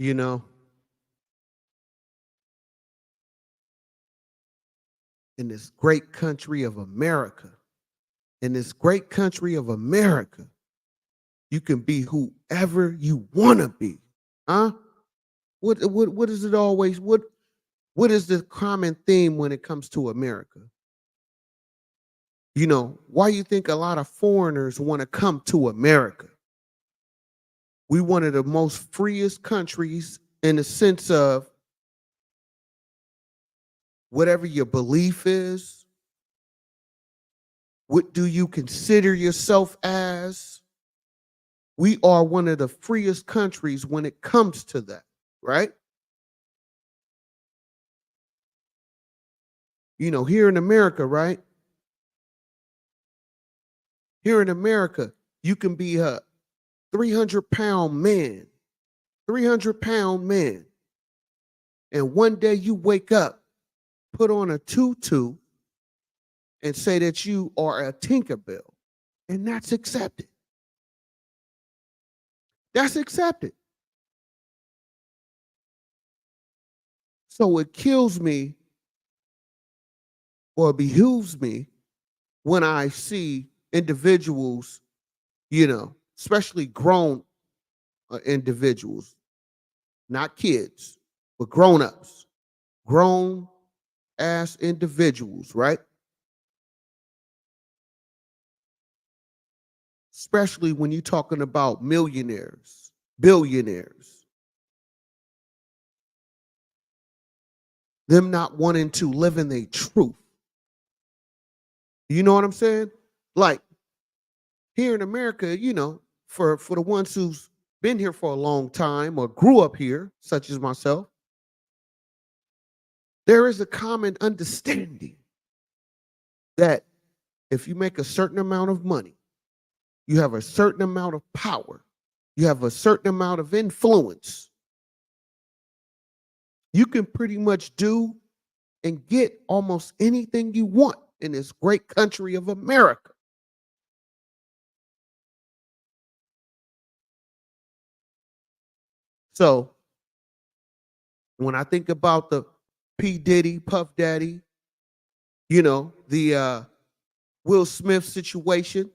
you know, in this great country of America, in this great country of America, you can be whoever you want to be. Huh? What is it always? What is the common theme when it comes to America? Why you think a lot of foreigners want to come to America? We one of the most freest countries in the sense of whatever your belief is, what do you consider yourself as? We are one of the freest countries when it comes to that, right? Here in America, right? Here in America, you can be a 300-pound man, 300-pound man. And one day you wake up, put on a tutu, and say that you are a Tinkerbell. And that's accepted. That's accepted. So it kills me or behooves me when I see individuals, especially grown individuals, not kids, but grown-ups, grown ass individuals, right? Especially when you're talking about millionaires, billionaires, them not wanting to live in their truth. You know what I'm saying? Like here in America, for the ones who's been here for a long time or grew up here, such as myself, there is a common understanding that if you make a certain amount of money, you have a certain amount of power, you have a certain amount of influence, you can pretty much do and get almost anything you want in this great country of America. So when I think about the P. Diddy, Puff Daddy, the Will Smith situation,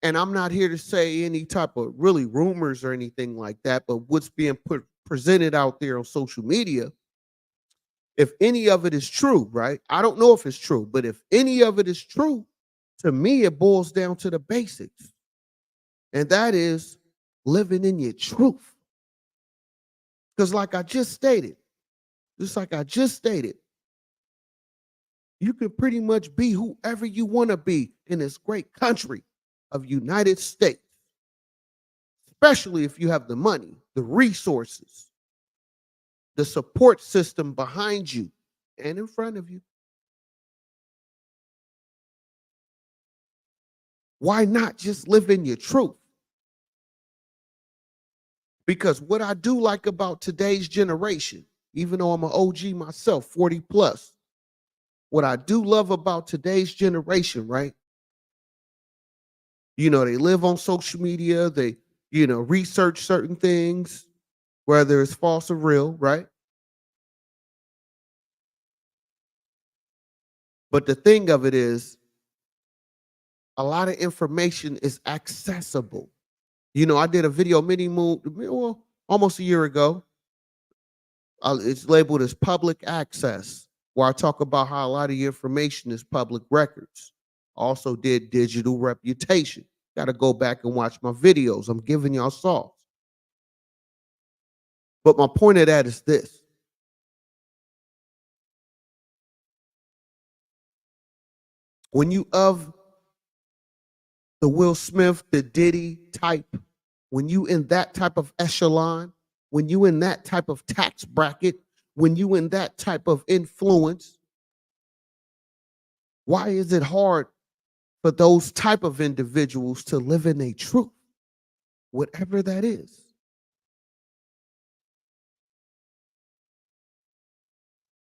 and I'm not here to say any type of really rumors or anything like that, but what's being presented out there on social media, if any of it is true, right? I don't know if it's true, but if any of it is true, to me, it boils down to the basics. And that is living in your truth. Because just like I just stated, you can pretty much be whoever you want to be in this great country of United States, especially if you have the money, the resources, the support system behind you and in front of you. Why not just live in your truth? Because what I do like about today's generation, even though I'm an OG myself, 40 plus, what I do love about today's generation, right? They live on social media, they, research certain things, whether it's false or real, right? But the thing of it is, a lot of information is accessible. I did a video almost a year ago. It's labeled as public access, where I talk about how a lot of the information is public records. Also did digital reputation. Got to go back and watch my videos. I'm giving y'all sauce. But my point of that is this. When you of the Will Smith, the Diddy type, when you in that type of echelon, when you in that type of tax bracket, when you in that type of influence, why is it hard for those type of individuals to live in a truth, whatever that is?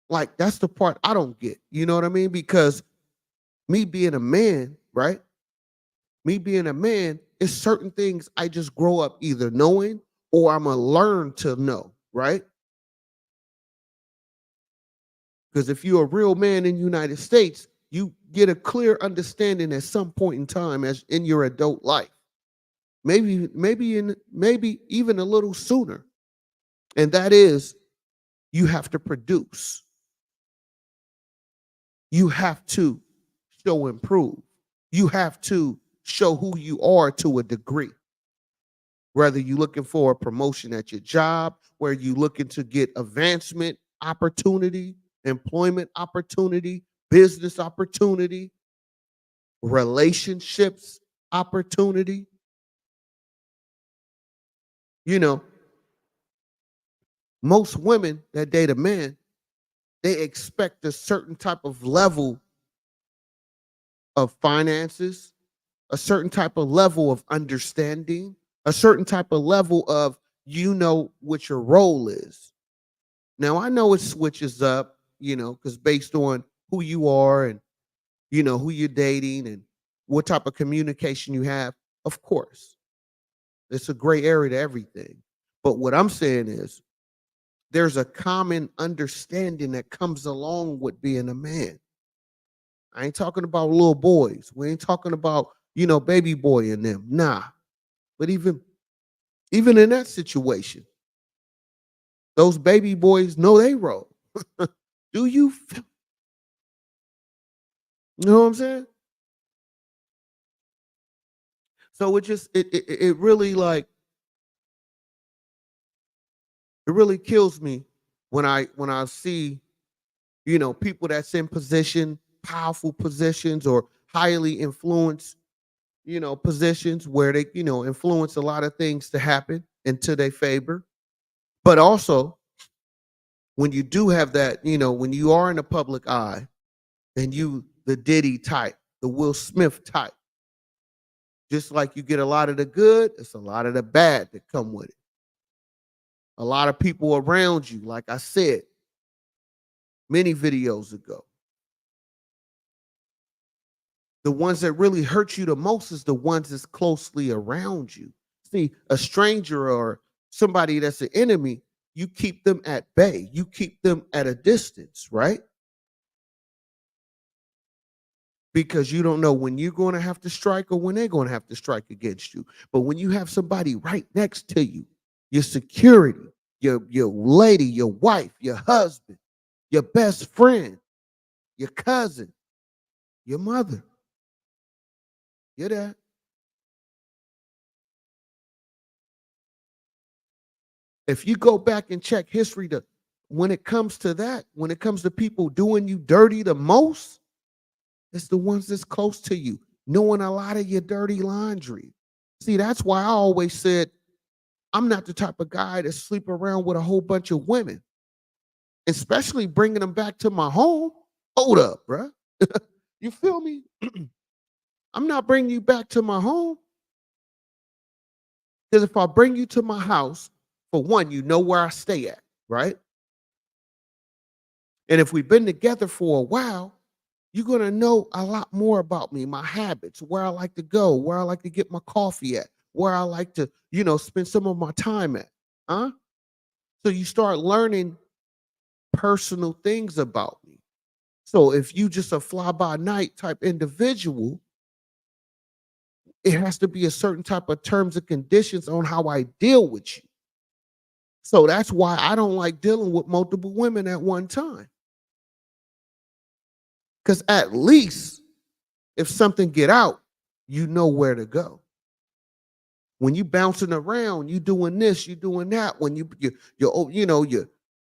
Like, that's the part I don't get. You know what I mean? Because me being a man, right? Me being a man, it's certain things I just grow up either knowing or I'm going to learn to know. right? Because if you're a real man in the United States, you get a clear understanding at some point in time as in your adult life. Maybe even a little sooner. And that is you have to produce. You have to show improve. You have to show who you are to a degree. Whether you're looking for a promotion at your job, where you're looking to get advancement opportunity, employment opportunity, business opportunity, relationships opportunity. You know, most women that date a man, they expect a certain type of level of finances, a certain type of level of understanding, a certain type of level of what your role is. Now I know it switches up, because based on who you are and who you're dating and what type of communication you have, of course. It's a gray area to everything. But what I'm saying is there's a common understanding that comes along with being a man. I ain't talking about little boys. We ain't talking about, baby boy and them. Nah. But even in that situation, those baby boys know they role. Do you you know what I'm saying? So it really it really kills me when I see, people that's in powerful positions or highly influenced, positions where they, influence a lot of things to happen into their favor. But also when you do have that, when you are in the public eye and you the Diddy type, the Will Smith type, just like you get a lot of the good, it's a lot of the bad that come with it. A lot of people around you, like I said many videos ago, the ones that really hurt you the most is the ones that's closely around you. See, a stranger or somebody that's an enemy, you keep them at bay. You keep them at a distance, right? Because you don't know when you're going to have to strike or when they're going to have to strike against you. But when you have somebody right next to you, your security, your lady, your wife, your husband, your best friend, your cousin, your mother, your dad. If you go back and check history, when it comes to that, when it comes to people doing you dirty the most, it's the ones that's close to you, knowing a lot of your dirty laundry. See, that's why I always said I'm not the type of guy to sleep around with a whole bunch of women, especially bringing them back to my home. Hold up, bruh. You feel me? I'm not bringing you back to my home because if I bring you to my house, for one, you know where I stay at, right? And if we've been together for a while, you're going to know a lot more about me, my habits, where I like to go, where I like to get my coffee at, where I like to, spend some of my time at. Huh? So you start learning personal things about me. So if you just a fly by night type individual, it has to be a certain type of terms and conditions on how I deal with you. So that's why I don't like dealing with multiple women at one time. Because at least if something get out, you know where to go. When you bouncing around, you doing this, you doing that. When you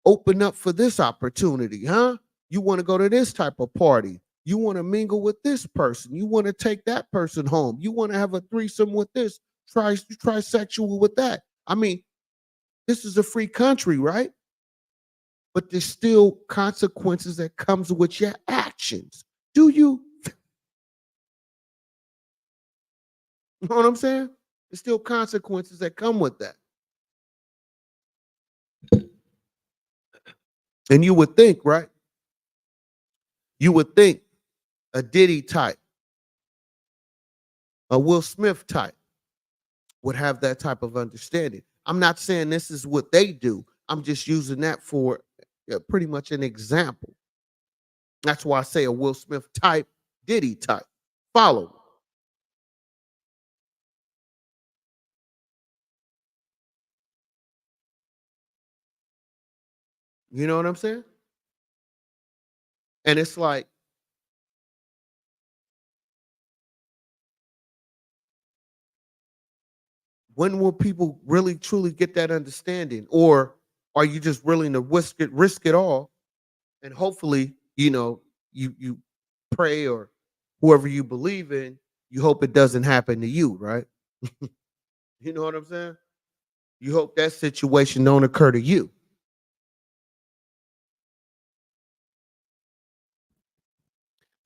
open up for this opportunity, huh? You want to go to this type of party. You want to mingle with this person. You want to take that person home. You want to have a threesome with this, trisexual with that. I mean, this is a free country, right? But there's still consequences that comes with your actions. Do you know what I'm saying? There's still consequences that come with that. And you would think, right? You would think a Diddy type, a Will Smith type would have that type of understanding. I'm not saying this is what they do. I'm just using that for pretty much an example. That's why I say a Will Smith type, Diddy type. Follow me. You know what I'm saying? And it's like, when will people really truly get that understanding? Or are you just willing to risk it all? And hopefully, you pray, or whoever you believe in, you hope it doesn't happen to you, right? You know what I'm saying? You hope that situation don't occur to you.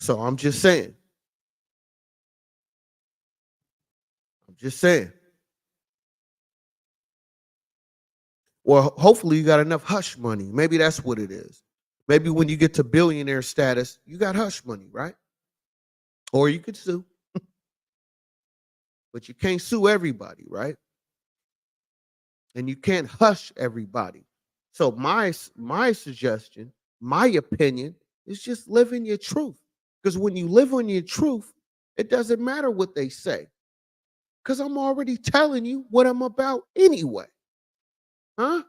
So I'm just saying. I'm just saying. Well, hopefully you got enough hush money. Maybe that's what it is. Maybe when you get to billionaire status, you got hush money, right? Or you could sue, but you can't sue everybody, right? And you can't hush everybody. So my suggestion, my opinion is just live in your truth. Because when you live on your truth, it doesn't matter what they say. Because I'm already telling you what I'm about anyway. Huh?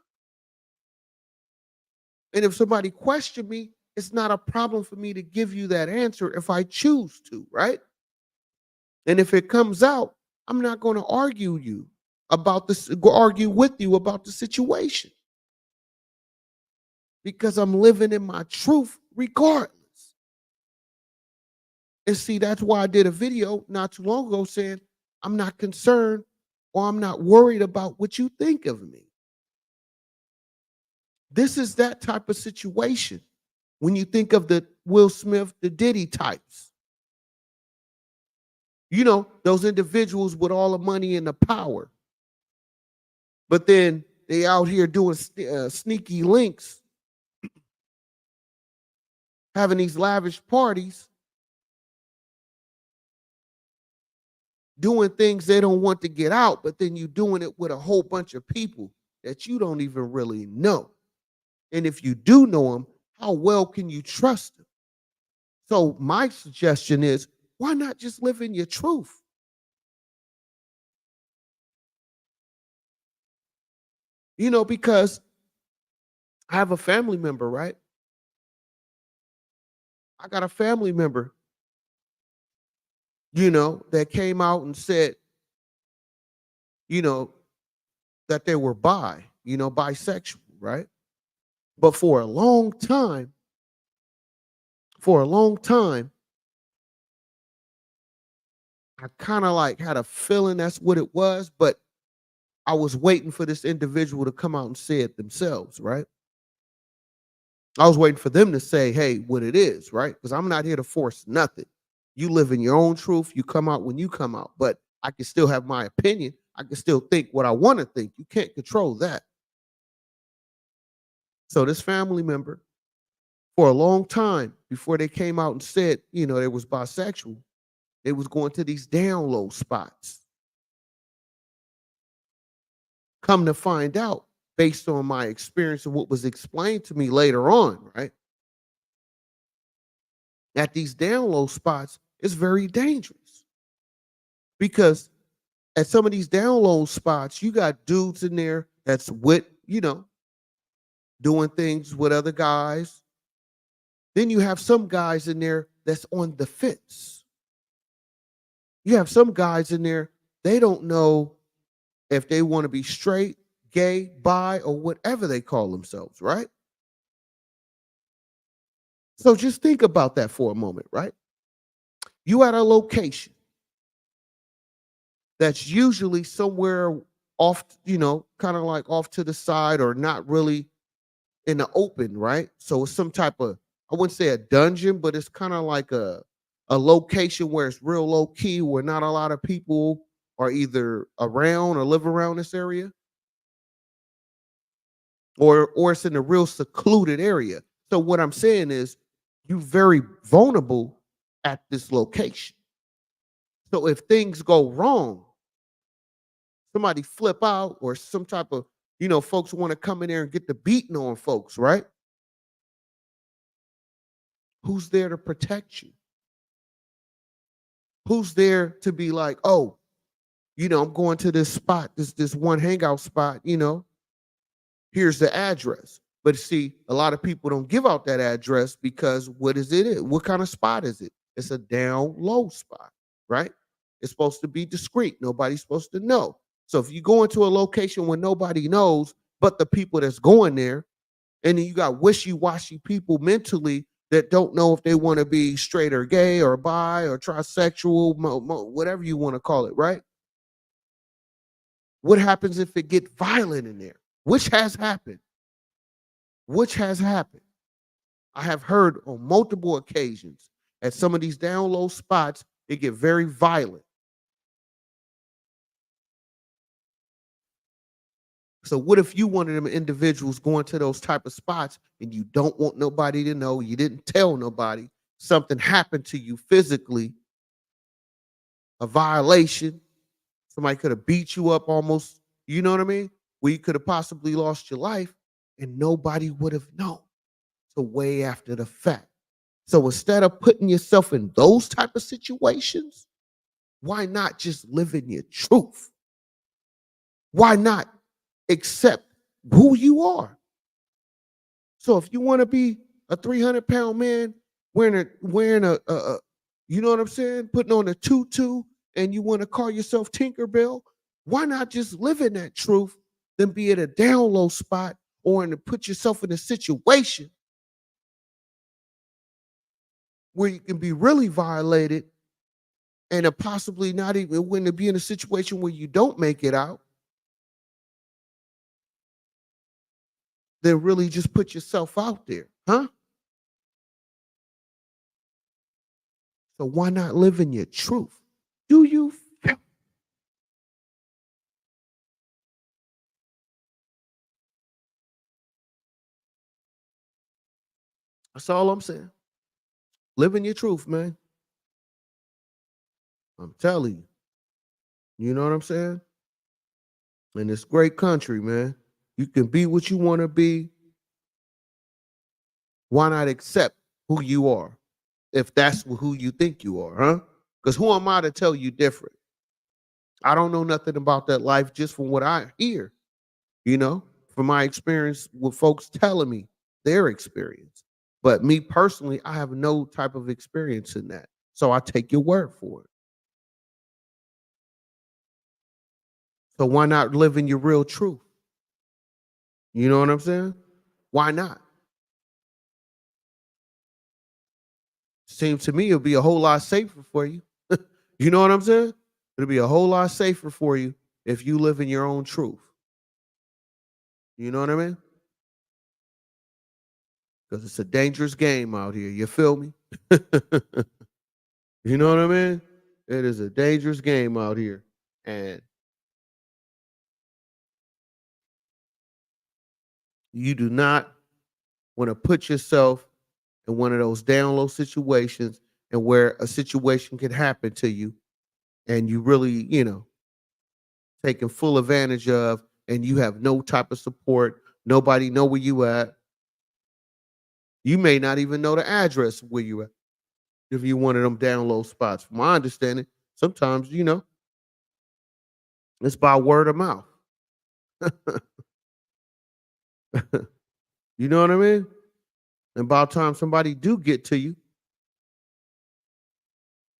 And if somebody question me, it's not a problem for me to give you that answer if I choose to, right? And if it comes out, I'm not going to argue with you about the situation, because I'm living in my truth regardless. And see, that's why I did a video not too long ago saying I'm not concerned, or I'm not worried about what you think of me. This is that type of situation. When you think of the Will Smith, the Diddy types, those individuals with all the money and the power, but then they out here doing sneaky links, having these lavish parties, doing things they don't want to get out, but then you doing it with a whole bunch of people that you don't even really know. And if you do know them, how well can you trust them? So my suggestion is, why not just live in your truth? Because I have a family member, right? I got a family member, that came out and said, you know, that they were bisexual, right? But for a long time, I kind of like had a feeling that's what it was, but I was waiting for this individual to come out and say it themselves, right? I was waiting for them to say, hey, what it is, right? Because I'm not here to force nothing. You live in your own truth. You come out when you come out, but I can still have my opinion. I can still think what I want to think. You can't control that. So this family member, for a long time before they came out and said, they was bisexual, they was going to these down low spots. Come to find out, based on my experience and what was explained to me later on, right? At these down low spots, it's very dangerous, because at some of these down low spots, you got dudes in there that's doing things with other guys. Then you have some guys in there that's on the fence. You have some guys in there, they don't know if they want to be straight, gay, bi, or whatever they call themselves, right? So just think about that for a moment, right? You at a location that's usually somewhere off, kind of like off to the side, or not really in the open, right? So it's some type of, I wouldn't say a dungeon, but it's kind of like a location where it's real low key, where not a lot of people are either around or live around this area, or it's in a real secluded area. So what I'm saying is, you very vulnerable at this location. So if things go wrong, somebody flip out, or some type of Folks want to come in there and get the beating on folks, right? Who's there to protect you? Who's there to be like, oh, I'm going to this spot, this one hangout spot, here's the address. But see, a lot of people don't give out that address because what is it? What kind of spot is it? It's a down low spot, right? It's supposed to be discreet. Nobody's supposed to know. So if you go into a location where nobody knows but the people that's going there, and then you got wishy-washy people mentally that don't know if they want to be straight or gay or bi or trisexual, whatever you want to call it, right? What happens if it get violent in there? Which has happened. Which has happened. I have heard on multiple occasions at some of these down low spots, it get very violent. So what if you one of them individuals going to those type of spots and you don't want nobody to know, you didn't tell nobody, something happened to you physically, a violation, somebody could have beat you up almost, you know what I mean? Where you could have possibly lost your life and nobody would have known. So way after the fact. So instead of putting yourself in those type of situations, why not just live in your truth? Why not accept who you are? So if you want to be a 300-pound man wearing a you know what I'm saying, putting on a tutu, and you want to call yourself Tinkerbell, why not just live in that truth than be at a down low spot or to put yourself in a situation where you can be really violated and possibly not even when to be in a situation where you don't make it out, then really just put yourself out there, huh? So why not live in your truth? Do you feel? That's all I'm saying. Live in your truth, man. I'm telling you. You know what I'm saying? In this great country, man, you can be what you want to be. Why not accept who you are if that's who you think you are, huh? Because who am I to tell you different? I don't know nothing about that life just from what I hear, from my experience with folks telling me their experience. But me personally, I have no type of experience in that. So I take your word for it. So why not live in your real truth? You know what I'm saying? Why not? Seems to me it'll be a whole lot safer for you. You know what I'm saying? It'll be a whole lot safer for you if you live in your own truth. You know what I mean? Because it's a dangerous game out here. You feel me? You know what I mean? It is a dangerous game out here. And you do not want to put yourself in one of those down low situations and where a situation can happen to you and you really, taken full advantage of and you have no type of support. Nobody know where you at. You may not even know the address where you at if you one of them down low spots. From my understanding, sometimes, it's by word of mouth. You know what I mean? And by the time somebody do get to you,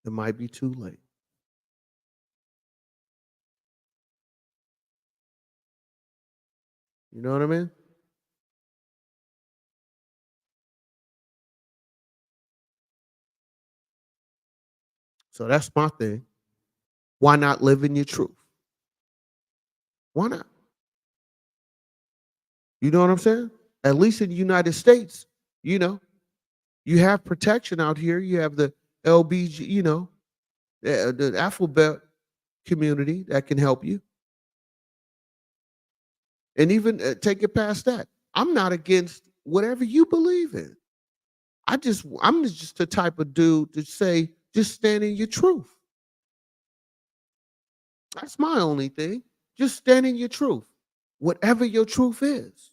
it might be too late. You know what I mean? So that's my thing. Why not live in your truth? Why not? You know what I'm saying? At least in the United States, you know, you have protection out here. You have the LBG, the alphabet community that can help you. And even take it past that. I'm not against whatever you believe in. I'm just the type of dude to say, just stand in your truth. That's my only thing. Just stand in your truth. whatever your truth is.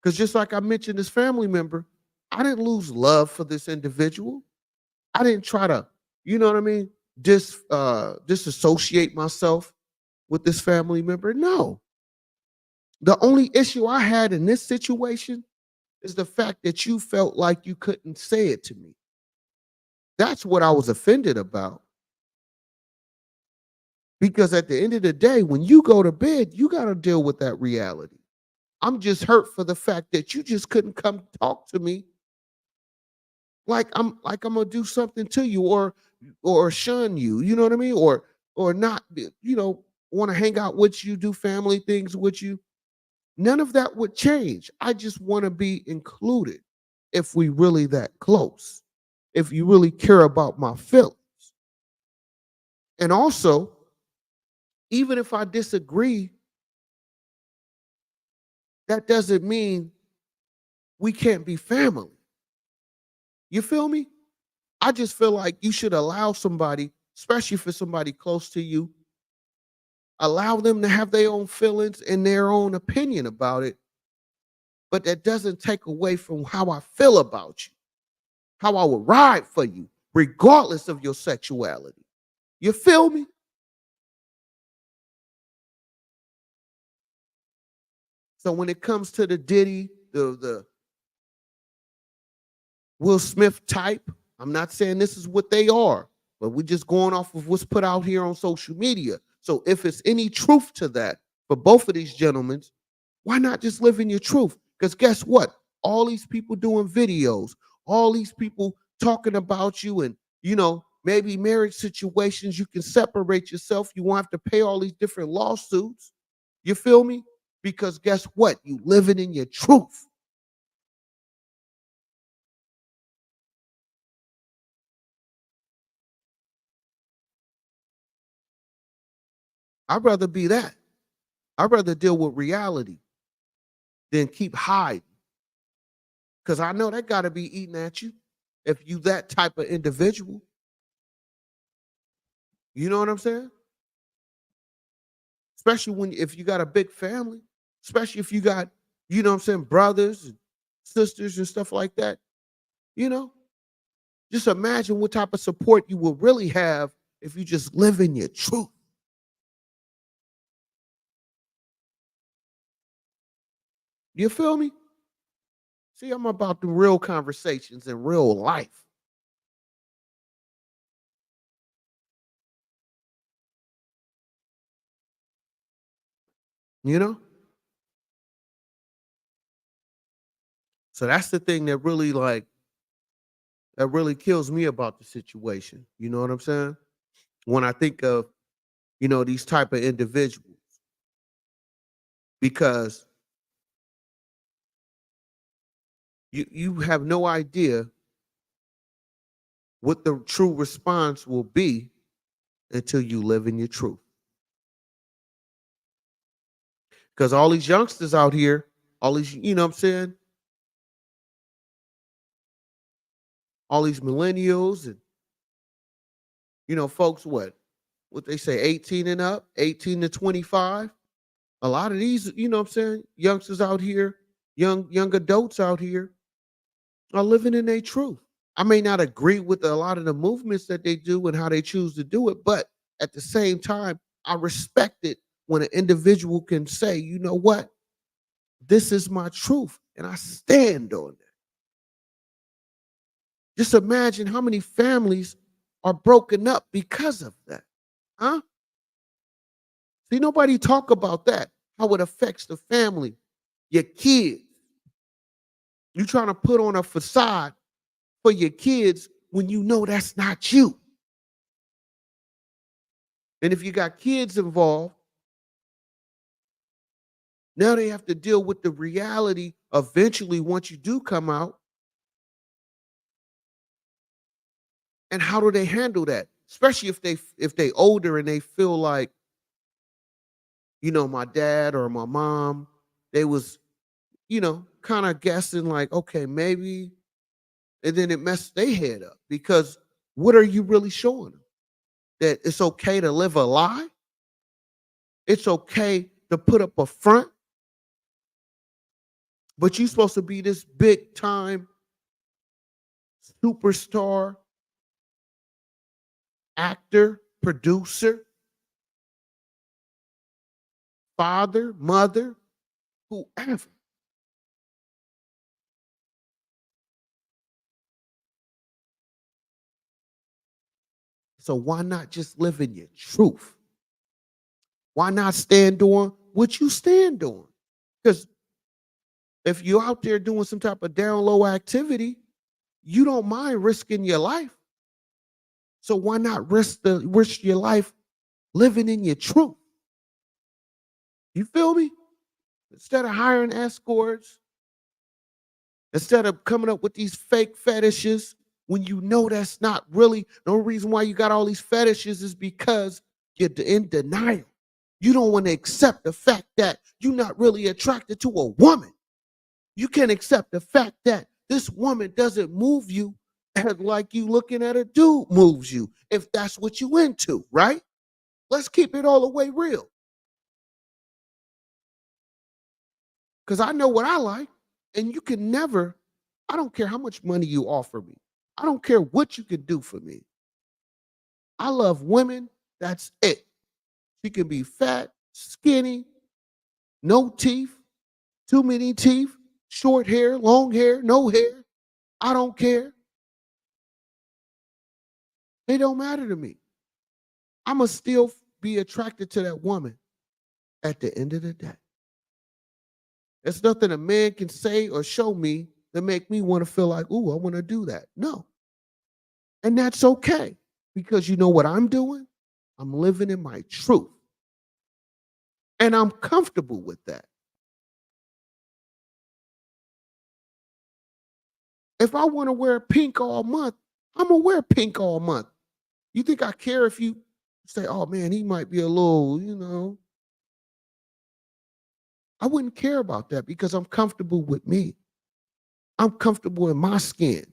Because just like I mentioned, this family member, I didn't lose love for this individual. I didn't try to, you know what I mean, disassociate myself with this family member. No. The only issue I had in this situation is the fact that you felt like you couldn't say it to me. That's what I was offended about. Because at the end of the day, when you go to bed, you got to deal with that reality. I'm just hurt for the fact that you just couldn't come talk to me like I'm gonna do something to you or shun you. You know what I mean? Or not, want to hang out with you, do family things with you. None of that would change. I just want to be included if we really that close. If you really care about my feelings. And also, even if I disagree, that doesn't mean we can't be family. You feel me? I just feel like you should allow somebody, especially if it's somebody close to you, allow them to have their own feelings and their own opinion about it. But that doesn't take away from how I feel about you, how I would ride for you, regardless of your sexuality. You feel me? So when it comes to the Diddy, the Will Smith type, I'm not saying this is what they are, but we're just going off of what's put out here on social media. So if it's any truth to that for both of these gentlemen, why not just live in your truth? Because guess what? All these people doing videos, all these people talking about you, and maybe marriage situations, you can separate yourself. You won't have to pay all these different lawsuits. You feel me? Because guess what? You living in your truth. I'd rather be that. I'd rather deal with reality than keep hiding. Because I know that got to be eating at you if you that type of individual. You know what I'm saying? Especially if you got a big family, especially if you got, what I'm saying, brothers and sisters and stuff like that. You know, just imagine what type of support you will really have if you just live in your truth. You feel me? See, I'm about the real conversations in real life. You know? So that's the thing that really kills me about the situation. You know what I'm saying? When I think of, these type of individuals, because you have no idea what the true response will be until you live in your truth. Because all these youngsters out here, all these, what I'm saying, all these millennials and folks, what they say, 18 and up, 18 to 25. A lot of these, what I'm saying, youngsters out here, young adults out here are living in their truth. I may not agree with a lot of the movements that they do and how they choose to do it, but at the same time, I respect it when an individual can say, you know what, this is my truth, and I stand on it. Just imagine how many families are broken up because of that. Huh? See, nobody talk about that, how it affects the family, your kids. You trying to put on a facade for your kids when you know that's not you. And if you got kids involved, now they have to deal with the reality eventually once you do come out. And how do they handle that? Especially if they older and they feel like, my dad or my mom, they was, kind of guessing like, okay, maybe, and then it messed their head up because what are you really showing them? That it's okay to live a lie? It's okay to put up a front, but you supposed to be this big time superstar, actor, producer, father, mother, whoever. So why not just live in your truth? Why not stand on what you stand on? Because if you're out there doing some type of down low activity, you don't mind risking your life. So why not risk your life living in your truth? You feel me? Instead of hiring escorts, instead of coming up with these fake fetishes, when you know that's not really the only reason why you got all these fetishes is because you're in denial. You don't want to accept the fact that you're not really attracted to a woman. You can't accept the fact that this woman doesn't move you like you looking at a dude moves you, if that's what you into, right? Let's keep it all the way real. Because I know what I like, and you can never, I don't care how much money you offer me. I don't care what you can do for me. I love women. That's it. She can be fat, skinny, no teeth, too many teeth, short hair, long hair, no hair. I don't care. It don't matter to me. I'ma still be attracted to that woman at the end of the day. There's nothing a man can say or show me that make me want to feel like, ooh, I want to do that. No. And that's okay. Because you know what I'm doing? I'm living in my truth. And I'm comfortable with that. If I want to wear pink all month, I'm gonna wear pink all month. You think I care if you say, oh man, he might be a little, I wouldn't care about that because I'm comfortable with me. I'm comfortable in my skin.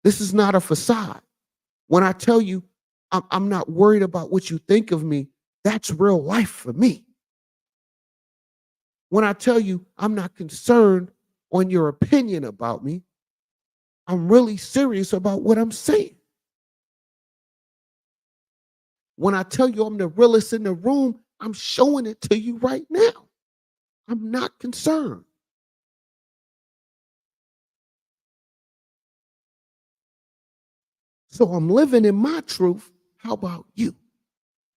This is not a facade. When I tell you I'm not worried about what you think of me, that's real life for me. When I tell you I'm not concerned on your opinion about me, I'm really serious about what I'm saying. When I tell you I'm the realest in the room, I'm showing it to you right now. I'm not concerned. So I'm living in my truth. How about you?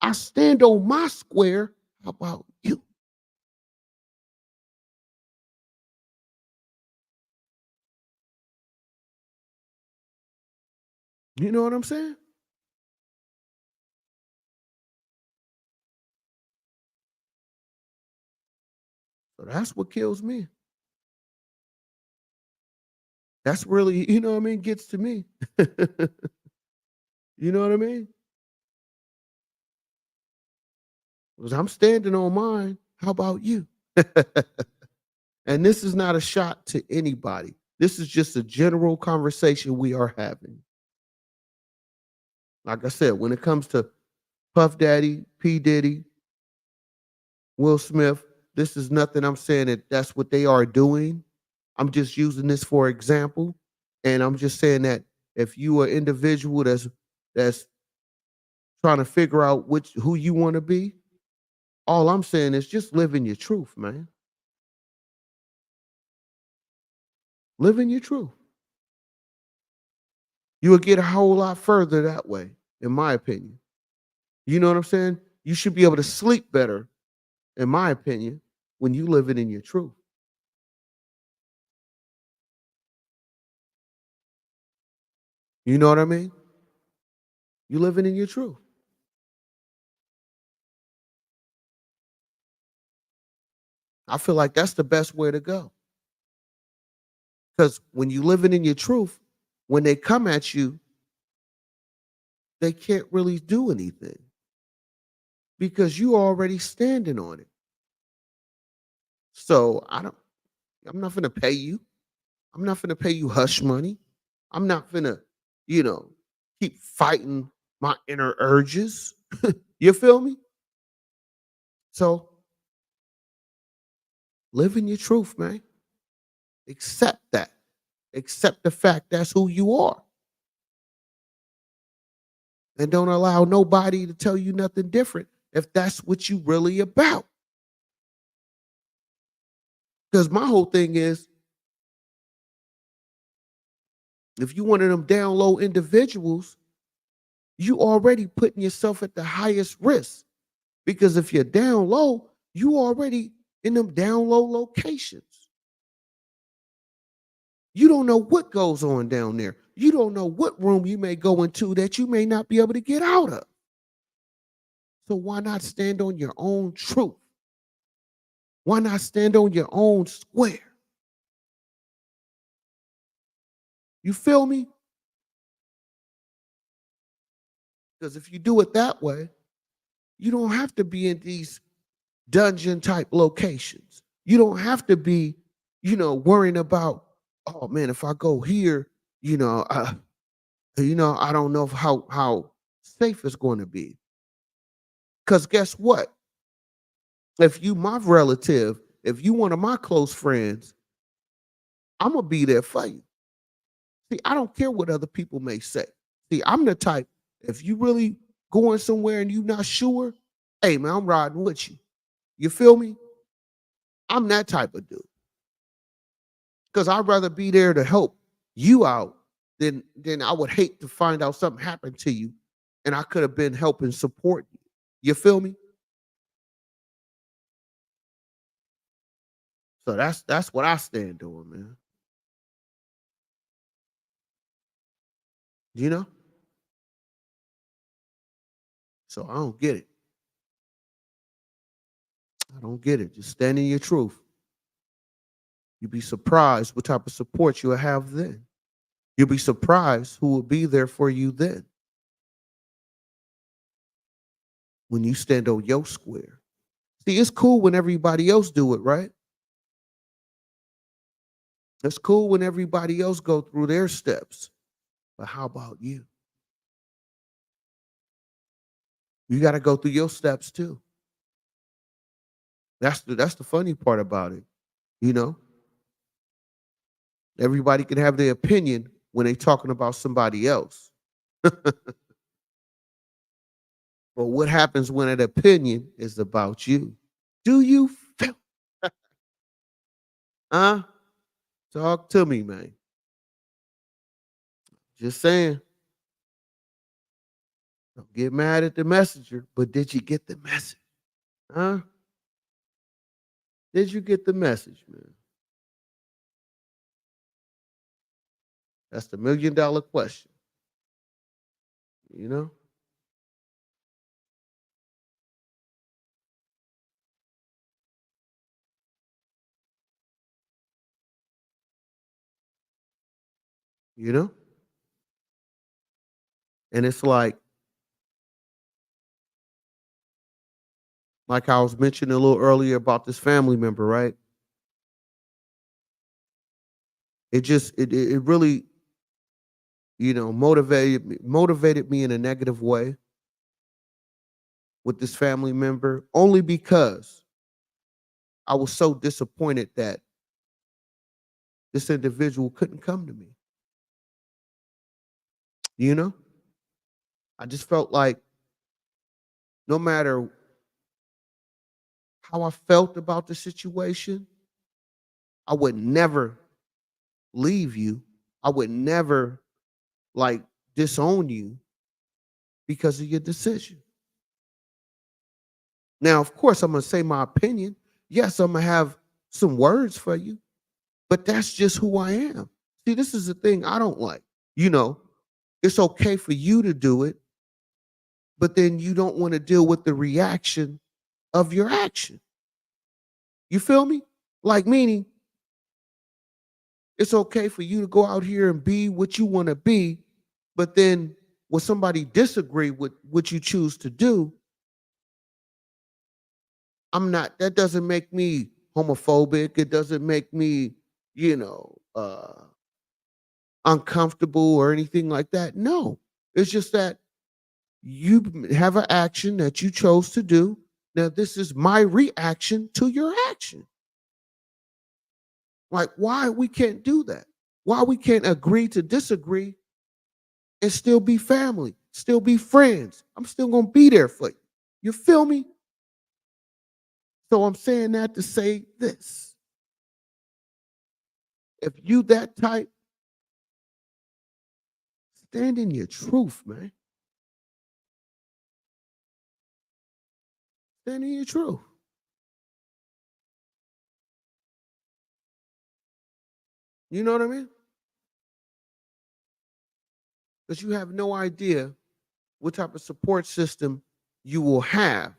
I stand on my square. How about you? You know what I'm saying? So that's what kills me. That's really, you know what I mean, gets to me. You know what I mean? Because I'm standing on mine. How about you? And this is not a shot to anybody. This is just a general conversation we are having. Like I said, when it comes to Puff Daddy, P. Diddy, Will Smith, this is nothing I'm saying that that's what they are doing. I'm just using this for example. And I'm just saying that if you are an individual that's trying to figure out who you want to be, all I'm saying is just live in your truth, man. Live in your truth. You will get a whole lot further that way, in my opinion. You know what I'm saying? You should be able to sleep better, in my opinion, when you live it in your truth. You know what I mean? You living in your truth. I feel like that's the best way to go. Because when you living in your truth, when they come at you, they can't really do anything because you already standing on it. So I'm not gonna pay you. I'm not gonna pay you hush money. I'm not gonna, you know, keep fighting my inner urges. You feel me? So Live in your truth, man. Accept that. Accept the fact that's who you are. And don't allow nobody to tell you nothing different if that's what you really about. Because my whole thing is, if you one of them down low individuals, you already putting yourself at the highest risk. Because if you're down low, you already in them down low locations. You don't know what goes on down there. You don't know what room you may go into that you may not be able to get out of. So why not stand on your own truth? Why not stand on your own square? You feel me? Because if you do it that way, you don't have to be in these dungeon type locations. You don't have to be, worrying about, oh man, if I go here, I don't know how safe it's going to be. Because guess what? If you my relative, if you one of my close friends, I'm gonna be there for you. See, I don't care what other people may say. See, I'm the type, if you really going somewhere and you not sure, hey man, I'm riding with you. You feel me? I'm that type of dude. Because I'd rather be there to help you out than I would hate to find out something happened to you and I could have been helping support you. You feel me? So that's what I stand on, man. You know? So I don't get it. I don't get it. Just stand in your truth. You'd be surprised what type of support you'll have then. You'll be surprised who will be there for you then when you stand on your square. See, it's cool when everybody else do it, right? It's cool when everybody else go through their steps. But how about you? You got to go through your steps too. That's the funny part about it. You know, everybody can have their opinion when they talking about somebody else. But what happens when an opinion is about you? Do you feel? Huh? Talk to me, man. Just saying. Don't get mad at the messenger, but did you get the message? Huh? Did you get the message, man? That's the $1,000,000 question. You know? You know? And it's like I was mentioning a little earlier about this family member, right? It really, motivated me in a negative way with this family member only because I was so disappointed that this individual couldn't come to me. You know? I just felt like no matter how I felt about the situation, I would never leave you. I would never like disown you because of your decision. Now, of course, I'm gonna say my opinion. Yes, I'm gonna have some words for you, but that's just who I am. See, this is the thing I don't like. You know, it's okay for you to do it, but then you don't want to deal with the reaction of your action. You feel me? Like meaning it's okay for you to go out here and be what you want to be, but then when somebody disagree with what you choose to do, that doesn't make me homophobic. It doesn't make me, you know, uncomfortable or anything like that. No, it's just that you have an action that you chose to do. Now, this is my reaction to your action. Like, why we can't do that? Why we can't agree to disagree and still be family, still be friends? I'm still gonna be there for you. You feel me? So I'm saying that to say this. If you that type, stand in your truth, man. Stand in your truth. You know what I mean? Because you have no idea what type of support system you will have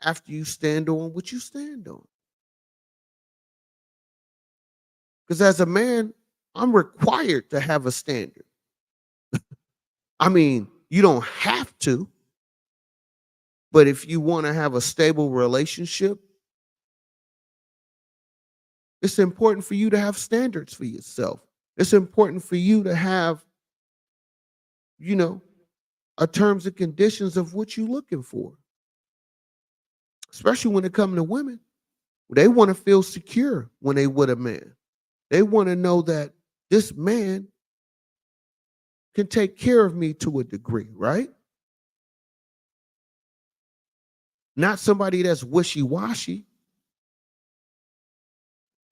after you stand on what you stand on. Because as a man, I'm required to have a standard. I mean, you don't have to, but if you want to have a stable relationship, it's important for you to have standards for yourself. It's important for you to have, you know, a terms and conditions of what you're looking for, especially when it comes to women. They want to feel secure when they with a man. They want to know that this man can take care of me to a degree, right? Not somebody that's wishy-washy.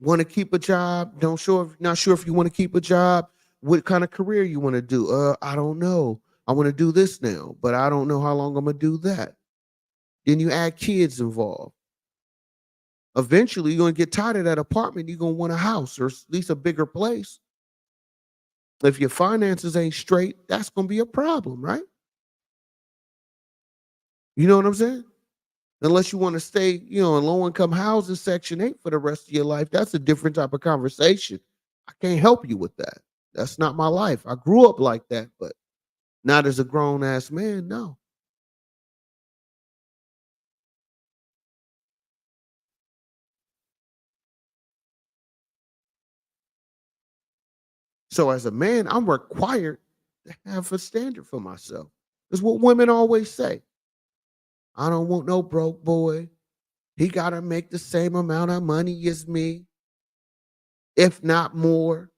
Want to keep a job, not sure if you want to keep a job, what kind of career you want to do. I don't know. I want to do this now, but I don't know how long I'm gonna do that. Then you add kids involved. Eventually, you're gonna get tired of that apartment. You're gonna want a house or at least a bigger place. If your finances ain't straight, that's gonna be a problem, right? You know what I'm saying? Unless you want to stay, in low income housing section 8 for the rest of your life, that's a different type of conversation. I can't help you with that. That's not my life. I grew up like that, but not as a grown ass man, no. So as a man, I'm required to have a standard for myself. It's what women always say. I don't want no broke boy. He got to make the same amount of money as me, if not more,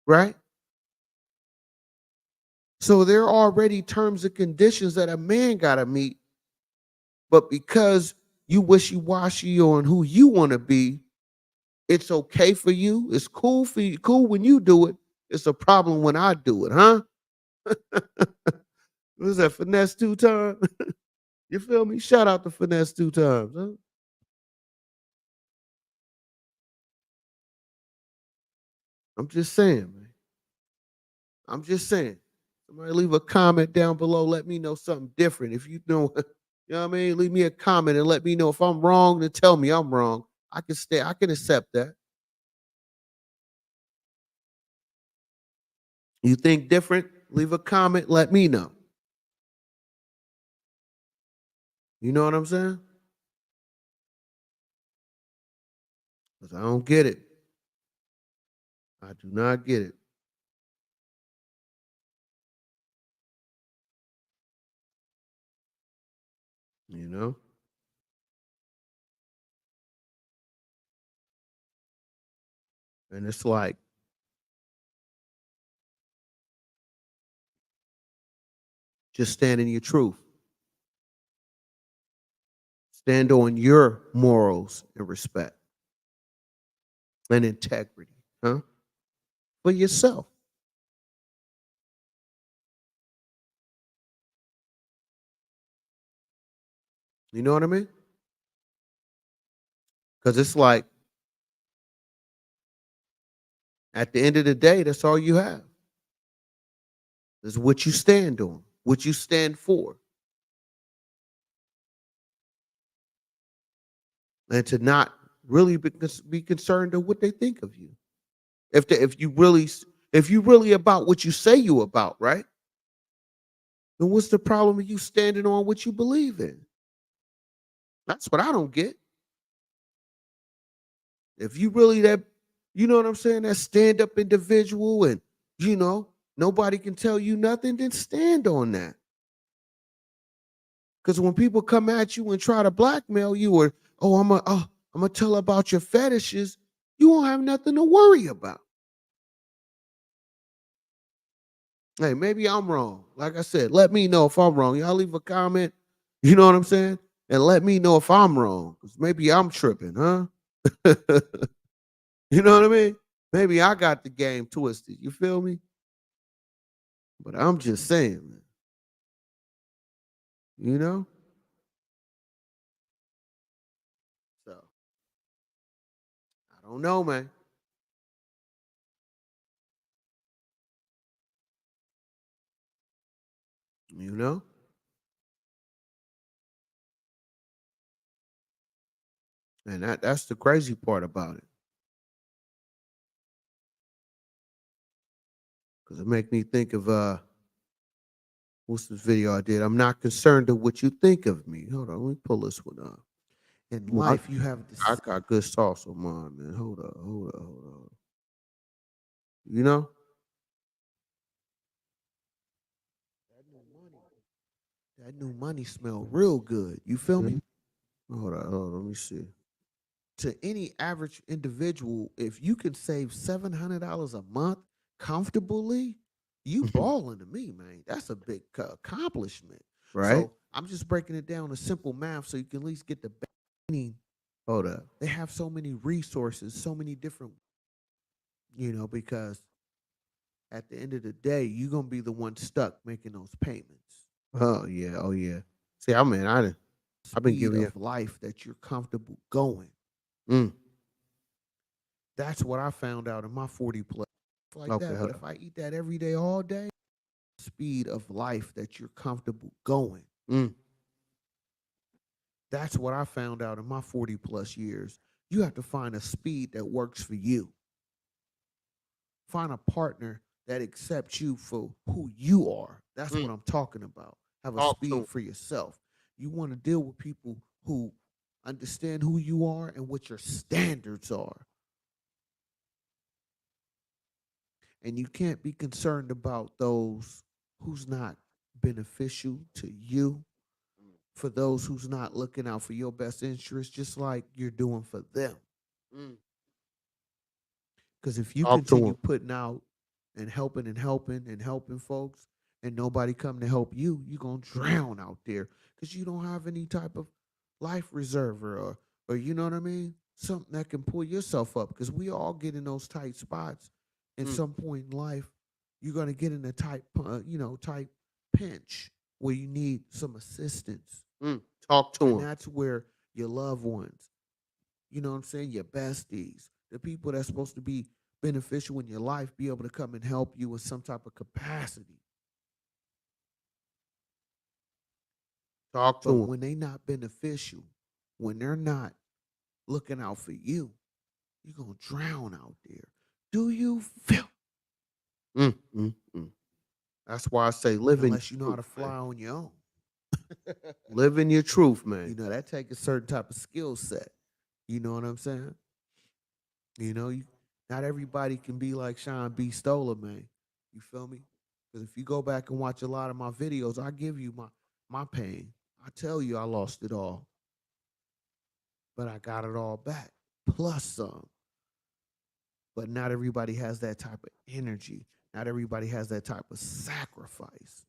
right? So there are already terms and conditions that a man got to meet, but because you wishy-washy on who you want to be, it's okay for you. It's cool for you. Cool when you do it. It's a problem when I do it, huh? What is that? Finesse 2 times? You feel me? Shout out to Finesse 2 times, huh? I'm just saying, man. I'm just saying. Somebody leave a comment down below. Let me know something different. If you know, you know what I mean? Leave me a comment and let me know if I'm wrong, then tell me I'm wrong. I can accept that. You think different? Leave a comment, let me know. You know what I'm saying? Because I don't get it. I do not get it. You know? And it's like, just stand in your truth. Stand on your morals and respect and integrity, huh? For yourself. You know what I mean? Because it's like, at the end of the day, that's all you have. Is what you stand on, what you stand for. And to not really be concerned of what they think of you. If you really about what you say you about, right? Then what's the problem with you standing on what you believe in? That's what I don't get. If you really that, you know what I'm saying, that stand up individual and nobody can tell you nothing, then stand on that. Because when people come at you and try to blackmail you or, I'm gonna tell about your fetishes, You won't have nothing to worry about. Hey, maybe I'm wrong. Like I said, let me know if I'm wrong. Y'all leave a comment. You know what I'm saying? And let me know if I'm wrong. 'Cause maybe I'm tripping, huh? You know what I mean? Maybe I got the game twisted. You feel me? But I'm just saying, man. You know? So I don't know, man. You know? And that's the crazy part about it. Because it make me think of what's this video I did? I'm not concerned of what you think of me. Hold on, let me pull this one up. In life, you have this. I got good sauce on mine, man. Hold up. You know? That new money. That new money smell real good. You feel me? Hold on, let me see. To any average individual, if you can save $700 a month comfortably, you balling to me, man. That's a big accomplishment. Right. So I'm just breaking it down to simple math so you can at least get the meaning. Hold up. They have so many resources, so many different, because at the end of the day, you're gonna be the one stuck making those payments. Oh yeah. See, I've been giving you life that you're comfortable going. Mm. That's what I found out in my 40 plus. Like okay, that. But if I eat that every day, all day, speed of life that you're comfortable going. Mm. That's what I found out in my 40 plus years. You have to find a speed that works for you. Find a partner that accepts you for who you are. That's what I'm talking about. Have a speed for yourself. You want to deal with people who understand who you are and what your standards are. And you can't be concerned about those who's not beneficial to you, for those who's not looking out for your best interest, just like you're doing for them. Because if you continue putting out and helping and helping and helping folks and nobody come to help you, you're going to drown out there because you don't have any type of life reserve or you know what I mean? Something that can pull yourself up because we all get in those tight spots. At some point in life, you're going to get in a tight pinch where you need some assistance. Talk to them. And that's where your loved ones, you know what I'm saying, your besties, the people that's supposed to be beneficial in your life, be able to come and help you in some type of capacity. Talk to them. When they not beneficial, when they're not looking out for you, you're going to drown out there. Do you feel? That's why I say live unless you know how to fly on your own. Live in your truth, man. You know, that takes a certain type of skill set. You know what I'm saying? Not everybody can be like Sean B. Stoller, man. You feel me? Because if you go back and watch a lot of my videos, I give you my pain. I tell you I lost it all. But I got it all back. Plus some. But not everybody has that type of energy. Not everybody has that type of sacrifice.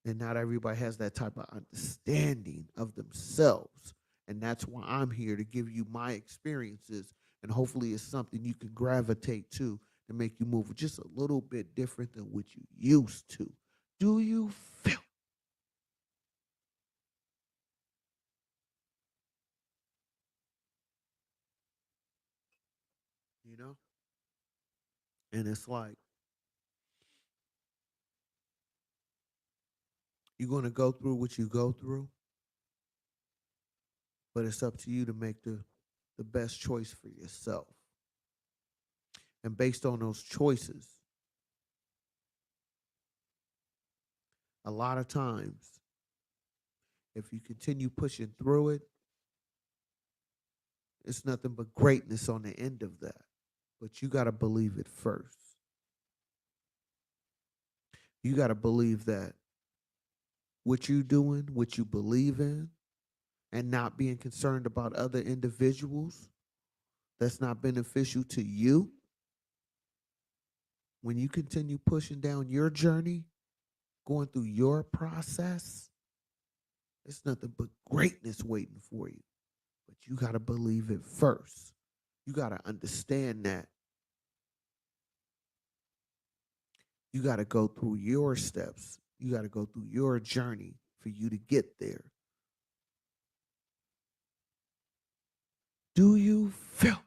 And not everybody has that type of understanding of themselves. And that's why I'm here to give you my experiences. And hopefully it's something you can gravitate to make you move just a little bit different than what you used to. Do you feel? You know? And it's like, you're going to go through what you go through, but it's up to you to make the best choice for yourself. And based on those choices, a lot of times, if you continue pushing through it, it's nothing but greatness on the end of that. But you got to believe it first. You got to believe that what you doing, what you believe in, and not being concerned about other individuals that's not beneficial to you, when you continue pushing down your journey, going through your process, it's nothing but greatness waiting for you. But you got to believe it first. You got to understand that. You got to go through your steps. You got to go through your journey for you to get there. Do you feel?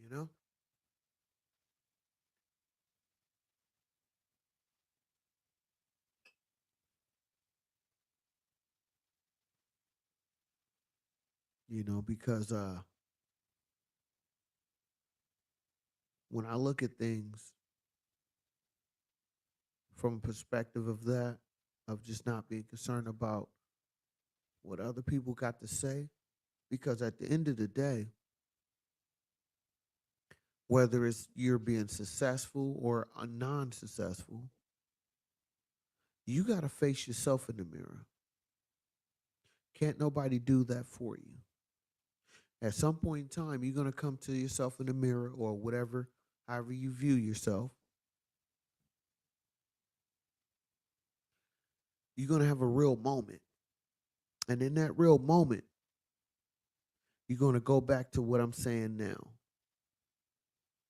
You know? Because when I look at things from a perspective of that, of just not being concerned about what other people got to say, because at the end of the day, whether it's you're being successful or non-successful, you got to face yourself in the mirror. Can't nobody do that for you. At some point in time, you're going to come to yourself in the mirror or whatever, however you view yourself. You're going to have a real moment. And in that real moment, you're going to go back to what I'm saying now.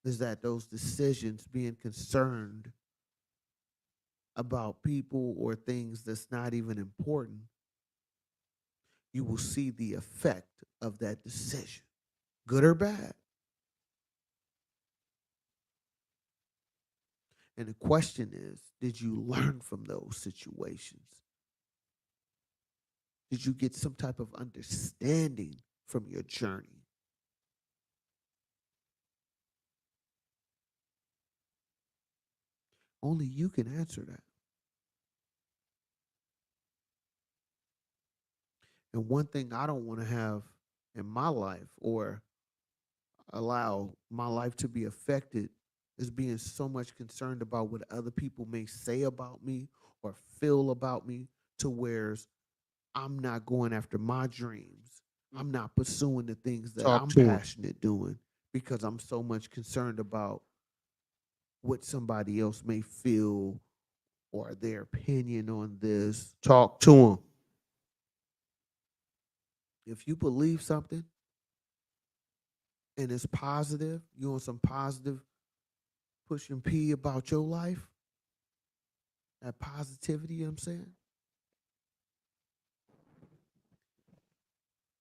Is that those decisions, being concerned about people or things that's not even important, you will see the effect of that decision, good or bad. And the question is, did you learn from those situations? Did you get some type of understanding from your journey? Only you can answer that. And one thing I don't want to have in my life or allow my life to be affected is being so much concerned about what other people may say about me or feel about me, to where I'm not going after my dreams. I'm not pursuing the things that Talk I'm to him. passionate doing because I'm so much concerned about what somebody else may feel or their opinion on this. Talk to him. If you believe something and it's positive, you on some positive push and pee about your life, that positivity, you know what I'm saying?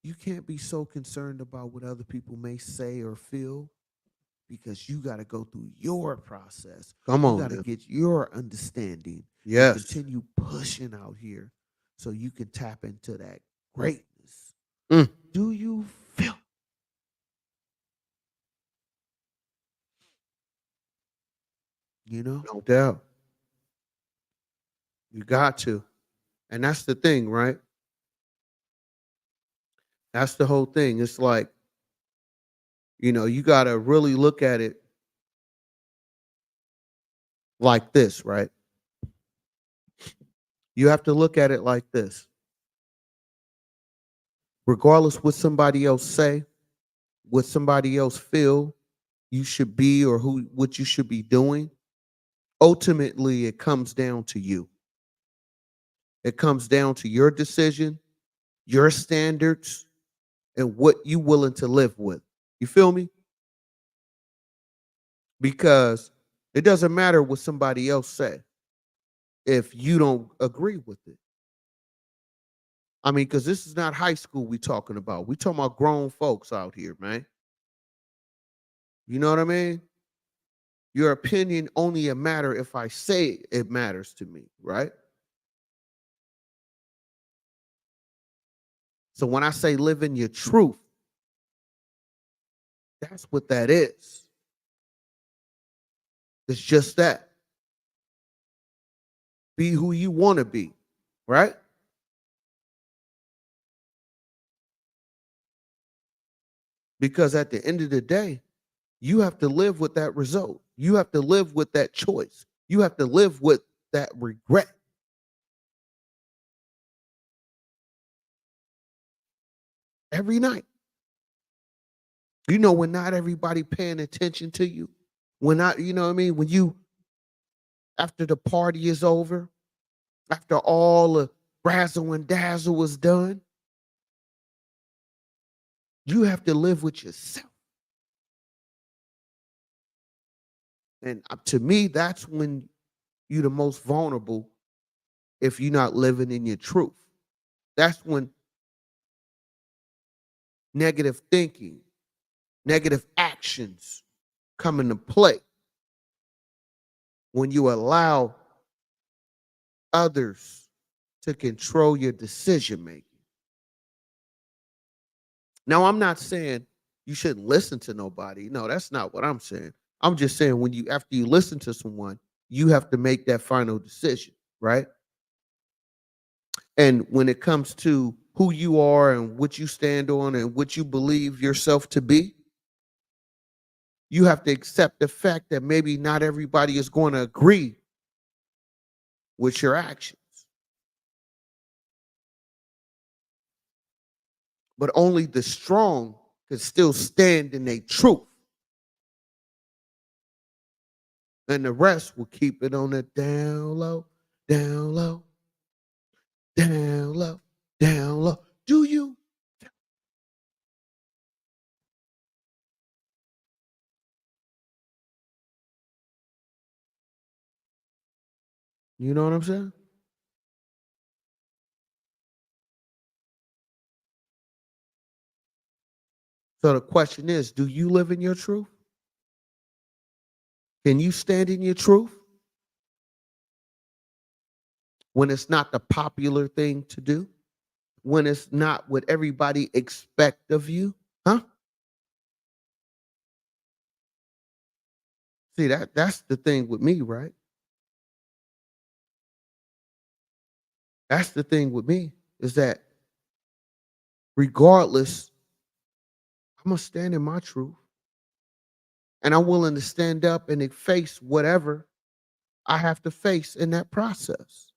You can't be so concerned about what other people may say or feel, because you got to go through your process. Come You on got to now. get your understanding and Yes. continue pushing out here so you can tap into that greatness. Mm. Do you feel? You know? No doubt. You got to. And that's the thing, right? That's the whole thing. It's like, you got to really look at it like this, right? You have to look at it like this. Regardless what somebody else say, what somebody else feel you should be, or what you should be doing, ultimately it comes down to you. It comes down to your decision, your standards, and what you willing to live with. You feel me? Because it doesn't matter what somebody else say if you don't agree with it. I mean, because this is not high school we talking about. We talking about grown folks out here, man. You know what I mean? Your opinion only a matter if I say it matters to me, right? So when I say live in your truth, that's what that is. It's just that. Be who you want to be, right? Because at the end of the day, you have to live with that result. You have to live with that choice. You have to live with that regret. every night. You know, when not everybody paying attention to you, when not, you know what I mean? When you, after the party is over, after all the razzle and dazzle is done, you have to live with yourself. And to me, that's when you're the most vulnerable if you're not living in your truth. That's when negative thinking, negative actions come into play. When you allow others to control your decision making. Now, I'm not saying you shouldn't listen to nobody. No, that's not what I'm saying. I'm just saying when you, after you listen to someone, you have to make that final decision, right? And when it comes to who you are and what you stand on and what you believe yourself to be, you have to accept the fact that maybe not everybody is going to agree with your actions. But only the strong can still stand in their truth. And the rest will keep it on the down low, down low, down low, down low. Do you? You know what I'm saying? So the question is, do you live in your truth? Can you stand in your truth when it's not the popular thing to do? When it's not what everybody expect of you? Huh? See, that's the thing with me, right? That's the thing with me is that regardless, I'm gonna stand in my truth and I'm willing to stand up and face whatever I have to face in that process.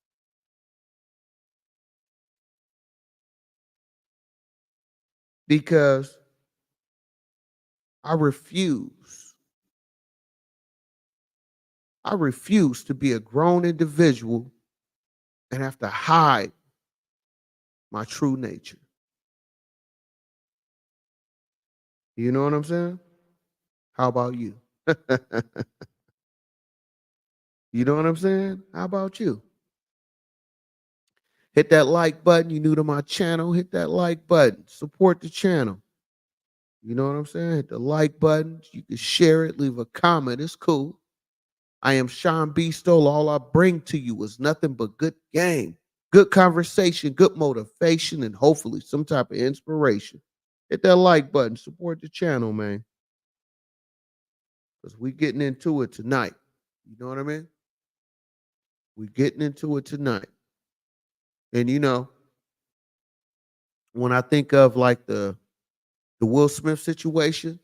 Because I refuse. I refuse to be a grown individual and have to hide my true nature. You know what I'm saying? How about you? You know what I'm saying? How about you? Hit that like button. You new to my channel, hit that like button. Support the channel. You know what I'm saying? Hit the like button. You can share it, leave a comment. It's cool. I am Sean B. Stoll. All I bring to you is nothing but good game, good conversation, good motivation, and hopefully some type of inspiration. Hit that like button. Support the channel, man. Because we getting into it tonight. You know what I mean? We getting into it tonight. And you know, when I think of like the Will Smith situation,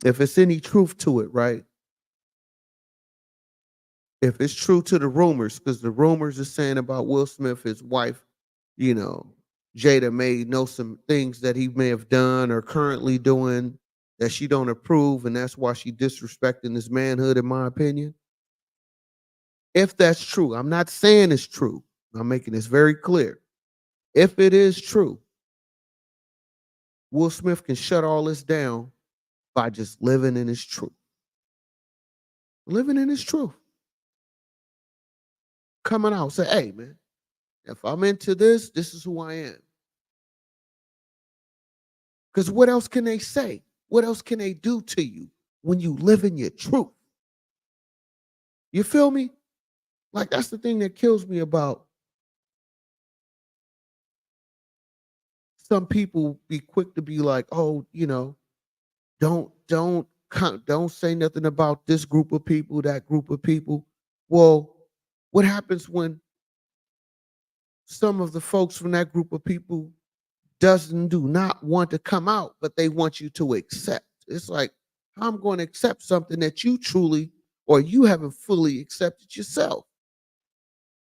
if it's any truth to it, right? If it's true to the rumors, because the rumors are saying about Will Smith, his wife, you know, Jada may know some things that he may have done or currently doing that she don't approve, and that's why she disrespecting his manhood, in my opinion. If that's true, I'm not saying it's true. I'm making this very clear. If it is true, Will Smith can shut all this down by just living in his truth. Living in his truth. Coming out, say, hey, man, if I'm into this, this is who I am. Because what else can they say? What else can they do to you when you live in your truth? You feel me? Like that's the thing that kills me about some people be quick to be like, oh, you know, don't say nothing about this group of people, that group of people. Well, what happens when some of the folks from that group of people do not want to come out, but they want you to accept? It's like, I'm going to accept something that you truly or you haven't fully accepted yourself.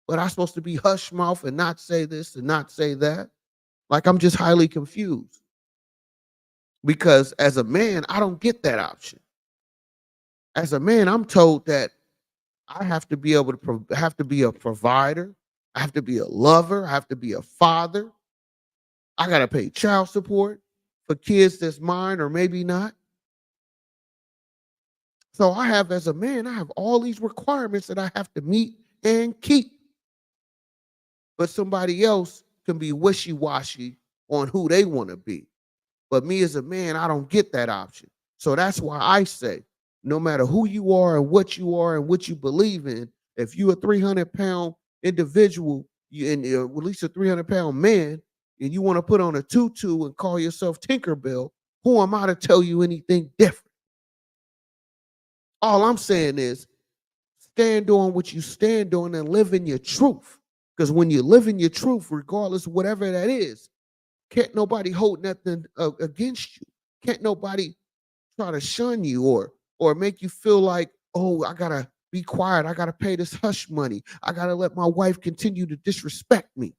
But I'm supposed to be hush mouth and not say this and not say that. Like I'm just highly confused because as a man, I don't get that option. As a man, I'm told that I have to be able to have to be a provider. I have to be a lover. I have to be a father. I gotta pay child support for kids that's mine or maybe not. So I have, as a man, I have all these requirements that I have to meet and keep. But somebody else can be wishy-washy on who they want to be. But me as a man, I don't get that option. So that's why I say, no matter who you are and what you believe in, if you're a 300-pound individual, and at least a 300-pound man, and you want to put on a tutu and call yourself Tinkerbell, who am I to tell you anything different? All I'm saying is stand on what you stand on and live in your truth. Because when you live in your truth, regardless of whatever that is, can't nobody hold nothing against you. Can't nobody try to shun you or make you feel like, oh, I gotta be quiet. I gotta pay this hush money. I gotta let my wife continue to disrespect me.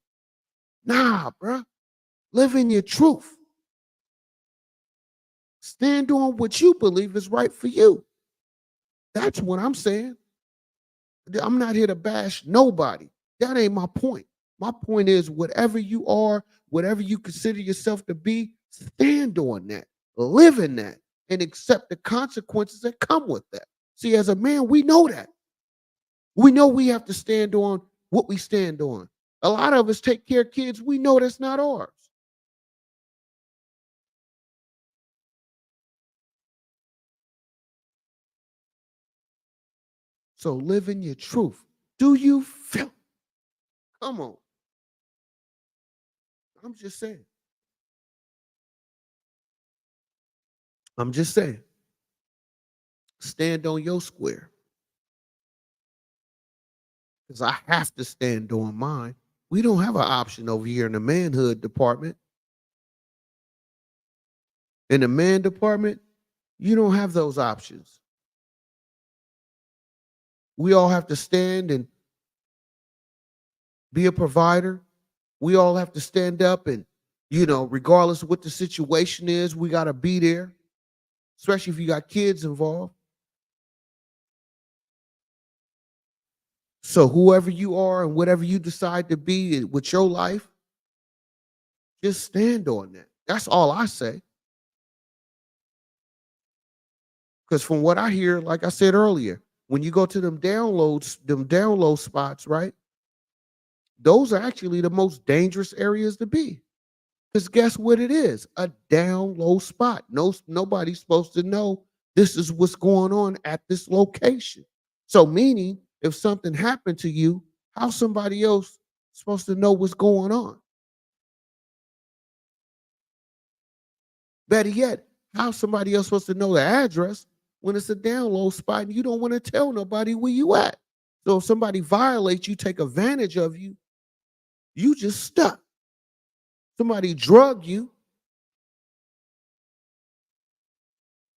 Nah, bruh. Live in your truth. Stand on what you believe is right for you. That's what I'm saying. I'm not here to bash nobody. That ain't my point. My point is whatever you are, whatever you consider yourself to be, stand on that, live in that, and accept the consequences that come with that. See, as a man, we know that. We know we have to stand on what we stand on. A lot of us take care of kids. We know that's not ours. So live in your truth. Do you feel? Come on. I'm just saying. I'm just saying. Stand on your square. Because I have to stand on mine. We don't have an option over here in the manhood department. In the man department, you don't have those options. We all have to stand and be a provider. We all have to stand up and, regardless of what the situation is, we got to be there, especially if you got kids involved. So whoever you are and whatever you decide to be with your life, just stand on that. That's all I say. Because from what I hear, like I said earlier, when you go to them download spots, right? Those are actually the most dangerous areas to be. Because guess what it is? A down low spot. Nobody's supposed to know this is what's going on at this location. So meaning if something happened to you, how's somebody else supposed to know what's going on? Better yet, how's somebody else supposed to know the address when it's a down low spot and you don't want to tell nobody where you at? So if somebody violates you, take advantage of you, you just stuck. Somebody drug you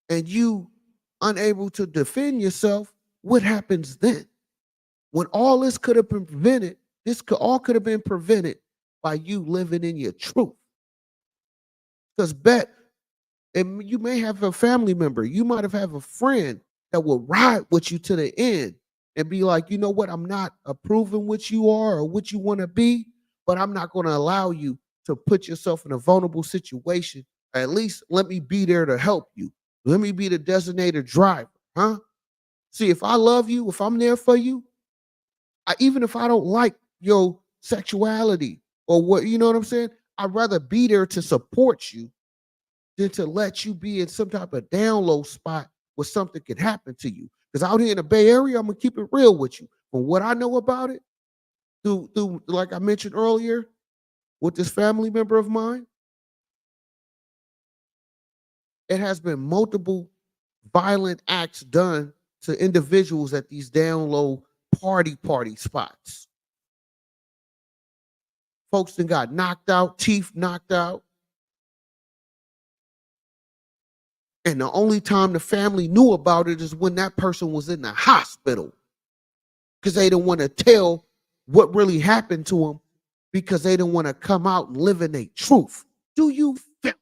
and you unable to defend yourself, what happens then? When all this could have been prevented, all could have been prevented by you living in your truth. Because and you may have a family member, you might have a friend that will ride with you to the end and be like, you know what, I'm not approving what you are or what you want to be, but I'm not going to allow you to put yourself in a vulnerable situation. At least let me be there to help you. Let me be the designated driver, huh? See, if I love you, if I'm there for you, even if I don't like your sexuality or what, you know what I'm saying? I'd rather be there to support you than to let you be in some type of down low spot where something could happen to you. Because out here in the Bay Area, I'm gonna keep it real with you. From what I know about it, through like I mentioned earlier, with this family member of mine, it has been multiple violent acts done to individuals at these down low party spots. Folks that got knocked out, teeth knocked out. And the only time the family knew about it is when that person was in the hospital because they didn't want to tell what really happened to him because they don't want to come out and live in their truth. Do you feel?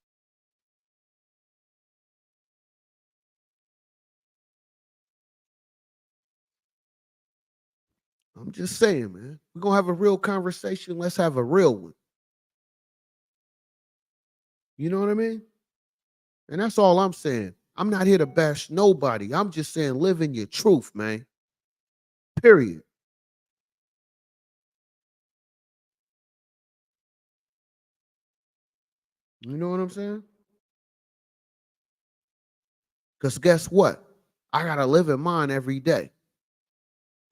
I'm just saying, man. We're gonna have a real conversation. Let's have a real one. You know what I mean? And that's all I'm saying. I'm not here to bash nobody. I'm just saying live in your truth, man. Period. You know what I'm saying? Because guess what? I gotta live in mine every day.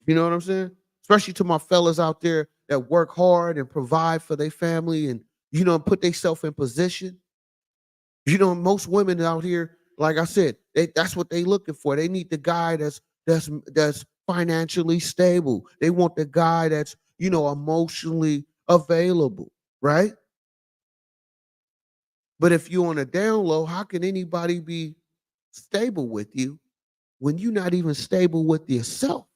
You know what I'm saying? Especially to my fellas out there that work hard and provide for their family and put themselves in position. Most women out here, like I said, that's what they looking for. They need the guy that's financially stable. They want the guy that's emotionally available, right? But if you're on a down low, how can anybody be stable with you when you're not even stable with yourself?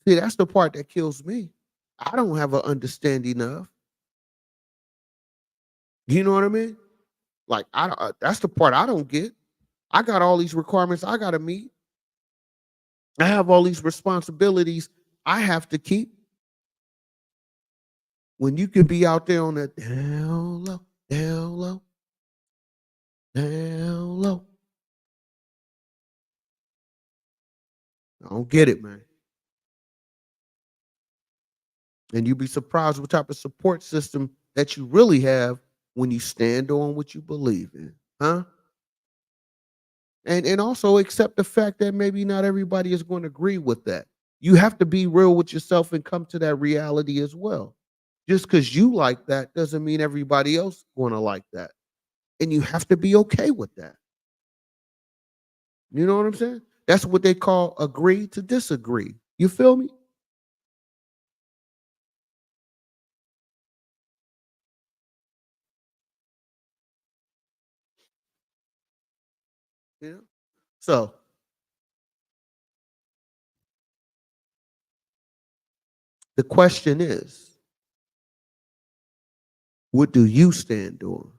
See, that's the part that kills me. I don't have an understanding of. You know what I mean? Like that's the part I don't get. I got all these requirements I got to meet. I have all these responsibilities I have to keep. When you can be out there on the down low, down low, down low. I don't get it, man. And you'd be surprised what type of support system that you really have when you stand on what you believe in, huh? And also accept the fact that maybe not everybody is going to agree with that. You have to be real with yourself and come to that reality as well. Just because you like that doesn't mean everybody else going to like that. And you have to be okay with that. You know what I'm saying? That's what they call agree to disagree. You feel me? You know? So the question is, what do you stand on?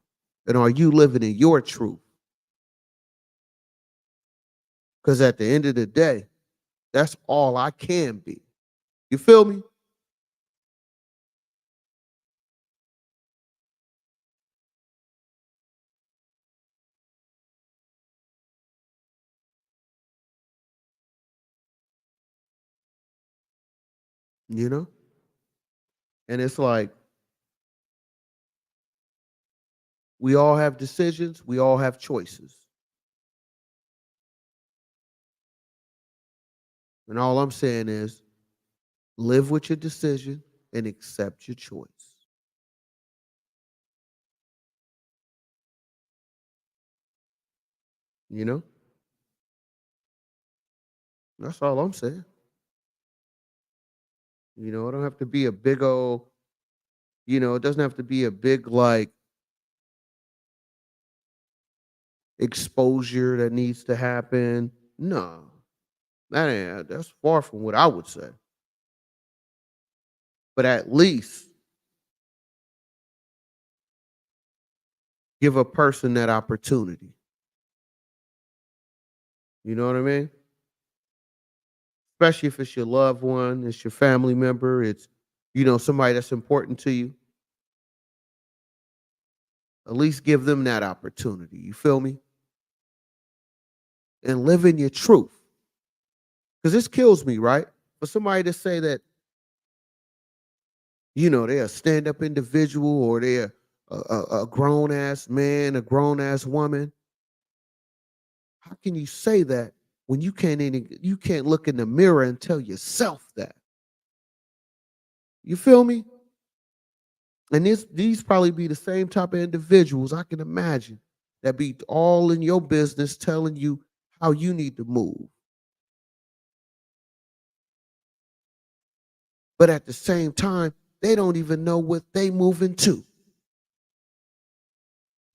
And are you living in your truth? Because at the end of the day, that's all I can be. You feel me? You know? And it's like we all have decisions, we all have choices. And all I'm saying is live with your decision and accept your choice. You know? That's all I'm saying. It don't have to be a big old, it doesn't have to be a big like exposure that needs to happen. No. That's far from what I would say. But at least give a person that opportunity. You know what I mean? Especially if it's your loved one, it's your family member, it's somebody that's important to you. At least give them that opportunity. You feel me? And live in your truth. Because this kills me, right? For somebody to say that, they're a stand-up individual or they're a grown ass man, a grown ass woman. How can you say that when you can't look in the mirror and tell yourself that? You feel me? And these probably be the same type of individuals I can imagine that be all in your business telling you how you need to move. But at the same time, they don't even know what they moving to.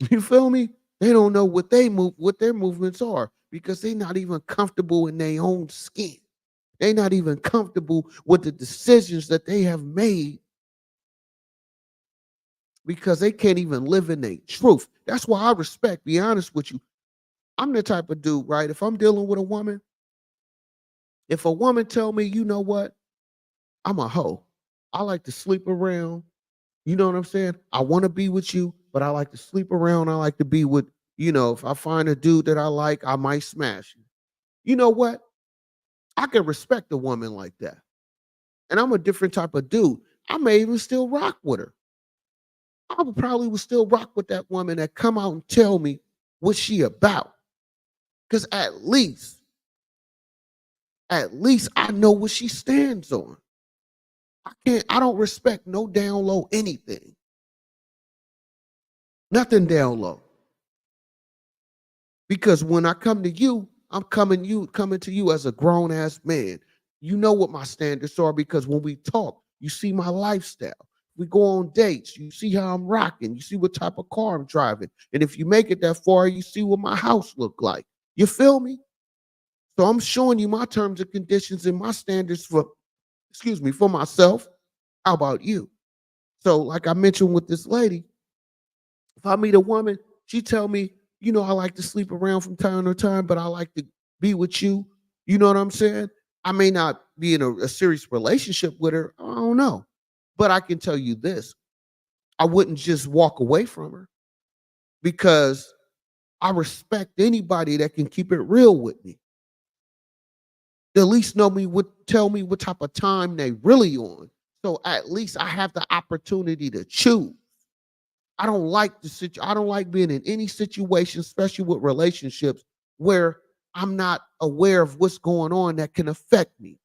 You feel me? They don't know what their movements are because they're not even comfortable in their own skin. They're not even comfortable with the decisions that they have made because they can't even live in their truth. That's why I respect, be honest with you. I'm the type of dude, right? If I'm dealing with a woman, if a woman tell me, you know what, I'm a hoe. I like to sleep around. You know what I'm saying? I want to be with you, but I like to sleep around. I like to be with, if I find a dude that I like, I might smash you. You know what? I can respect a woman like that. And I'm a different type of dude. I may even still rock with her. I would probably would still rock with that woman that come out and tell me what she about. Because at least I know what she stands on. I don't respect no down low anything. Nothing down low. Because when I come to you, I'm coming to you as a grown ass man. You know what my standards are because when we talk, you see my lifestyle. We go on dates, you see how I'm rocking, you see what type of car I'm driving. And if you make it that far, you see what my house look like. You feel me? So I'm showing you my terms and conditions and my standards for myself. How about you? So, like I mentioned with this lady, if I meet a woman, she tell me, I like to sleep around from time to time, but I like to be with you. You know what I'm saying? I may not be in a serious relationship with her. I don't know. But I can tell you this. I wouldn't just walk away from her because I respect anybody that can keep it real with me. They at least tell me what type of time they really on. So at least I have the opportunity to choose. I don't like being in any situation, especially with relationships, where I'm not aware of what's going on that can affect me.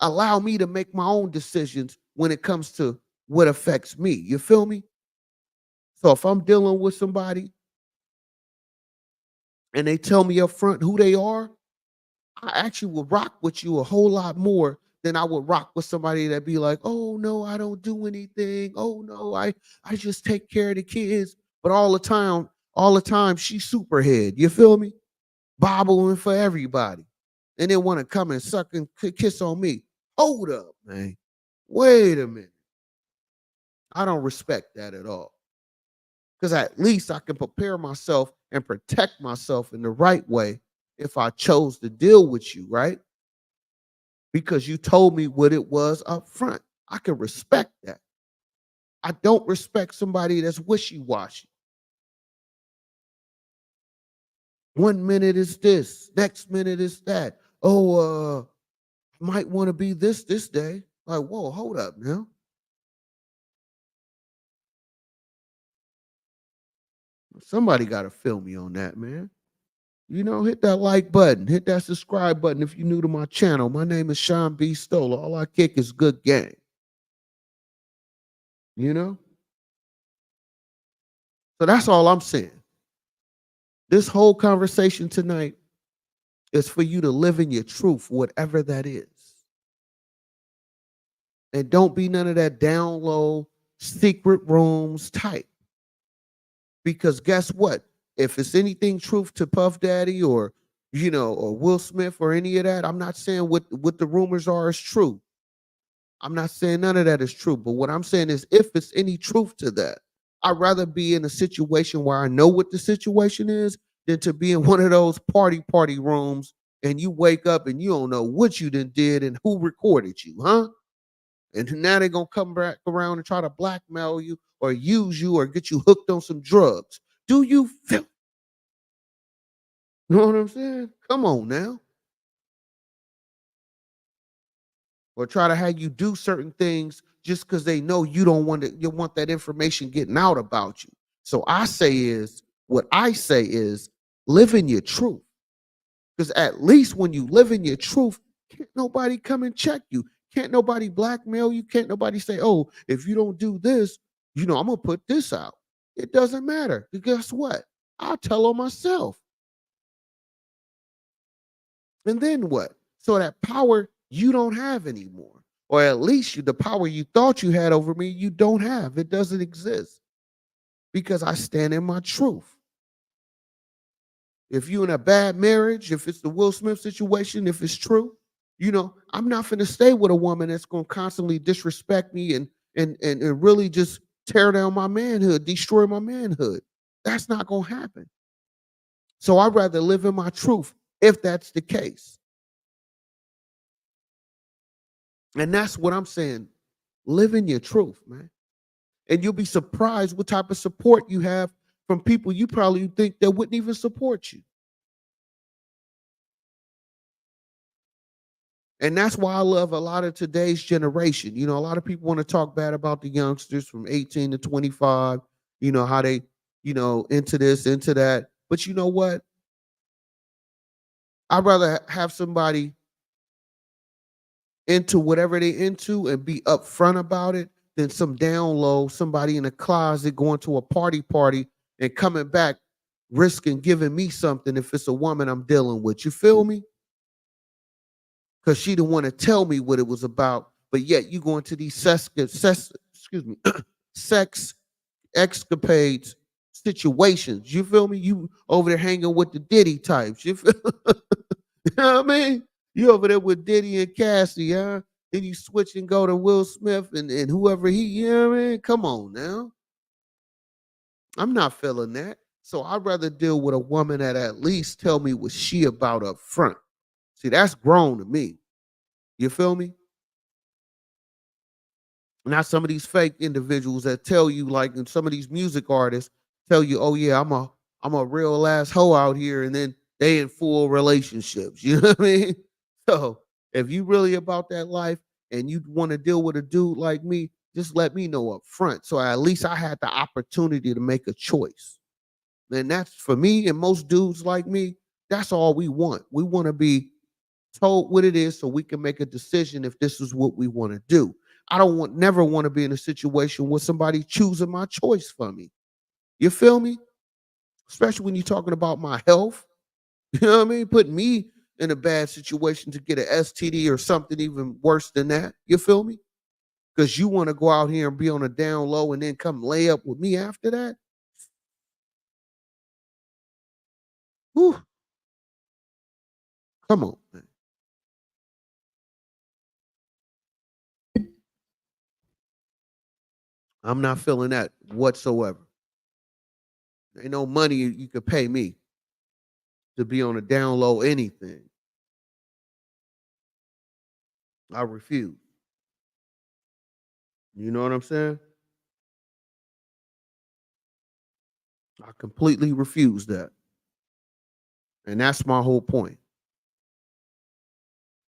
Allow me to make my own decisions when it comes to what affects me. You feel me? So if I'm dealing with somebody and they tell me up front who they are, I actually will rock with you a whole lot more than I would rock with somebody that be like, "Oh no, I don't do anything. Oh no, I just take care of the kids." But all the time she's superhead. You feel me? Bobbling for everybody. And then want to come and suck and kiss on me. Hold up, man. Wait a minute. I don't respect that at all. Because at least I can prepare myself and protect myself in the right way if I chose to deal with you, right? Because you told me what it was up front. I can respect that. I don't respect somebody that's wishy-washy. One minute is this, next minute is that. Oh, might want to be this day. Like, whoa, hold up now. Somebody got to feel me on that, man. Hit that like button, hit that subscribe button if you're new to my channel. My name is Sean B. Stoller. All I kick is good game. You know? So that's all I'm saying. This whole conversation tonight is for you to live in your truth, whatever that is. And don't be none of that down low, secret rooms type. Because guess what? If it's anything truth to Puff Daddy or Will Smith or any of that, I'm not saying what the rumors are is true. I'm not saying none of that is true. But what I'm saying is if it's any truth to that, I'd rather be in a situation where I know what the situation is than to be in one of those party rooms and you wake up and you don't know what you did and who recorded you, huh? And now they're gonna come back around and try to blackmail you or use you or get you hooked on some drugs. Do you feel? You know what I'm saying? Come on now. Or try to have you do certain things just because they know you want that information getting out about you. So what I say is live in your truth. Because at least when you live in your truth, can't nobody come and check you. Can't nobody blackmail you. Can't nobody say, oh, if you don't do this, I'm gonna put this out. It doesn't matter. Because guess what? I'll tell on myself. And then what? So that power you don't have anymore. Or at least the power you thought you had over me, you don't have. It doesn't exist. Because I stand in my truth. If you in a bad marriage, if it's the Will Smith situation, if it's true, I'm not finna stay with a woman that's gonna constantly disrespect me and really just tear down my manhood, destroy my manhood. That's not gonna happen. So I'd rather live in my truth if that's the case. And that's what I'm saying. Live in your truth, man. And you'll be surprised what type of support you have from people you probably think that wouldn't even support you. And that's why I love a lot of today's generation. A lot of people want to talk bad about the youngsters from 18 to 25, how they, into this, into that. But you know what? I'd rather have somebody into whatever they into and be upfront about it than some down low, somebody in a closet going to a party and coming back risking giving me something if it's a woman I'm dealing with. You feel me? Because she didn't want to tell me what it was about, but yet you go into these excuse me, sex escapades situations. You feel me? You over there hanging with the Diddy types. You feel you know what I mean? You over there with Diddy and Cassie, huh? Then you switch and go to Will Smith and whoever you know what I mean? Come on now. I'm not feeling that. So I'd rather deal with a woman that at least tell me what she about up front. See, that's grown to me. You feel me? Not some of these fake individuals that tell you, like, and some of these music artists tell you, oh yeah, I'm a real ass hoe out here, and then they in full relationships. You know what I mean? So if you really about that life and you want to deal with a dude like me, just let me know up front. So at least I had the opportunity to make a choice. And that's for me and most dudes like me, that's all we want. We want to be told what it is so we can make a decision if this is what we want to do. I don't want never want to be in a situation where somebody choosing my choice for me. You feel me? Especially when you're talking about my health. You know what I mean? Putting me in a bad situation to get an STD or something even worse than that. You feel me? Because you want to go out here and be on a down low and then come lay up with me after that. Whew, come on, man. I'm not feeling that whatsoever. Ain't no money you could pay me to be on a down low anything. I refuse. You know what I'm saying? I completely refuse that. And that's my whole point.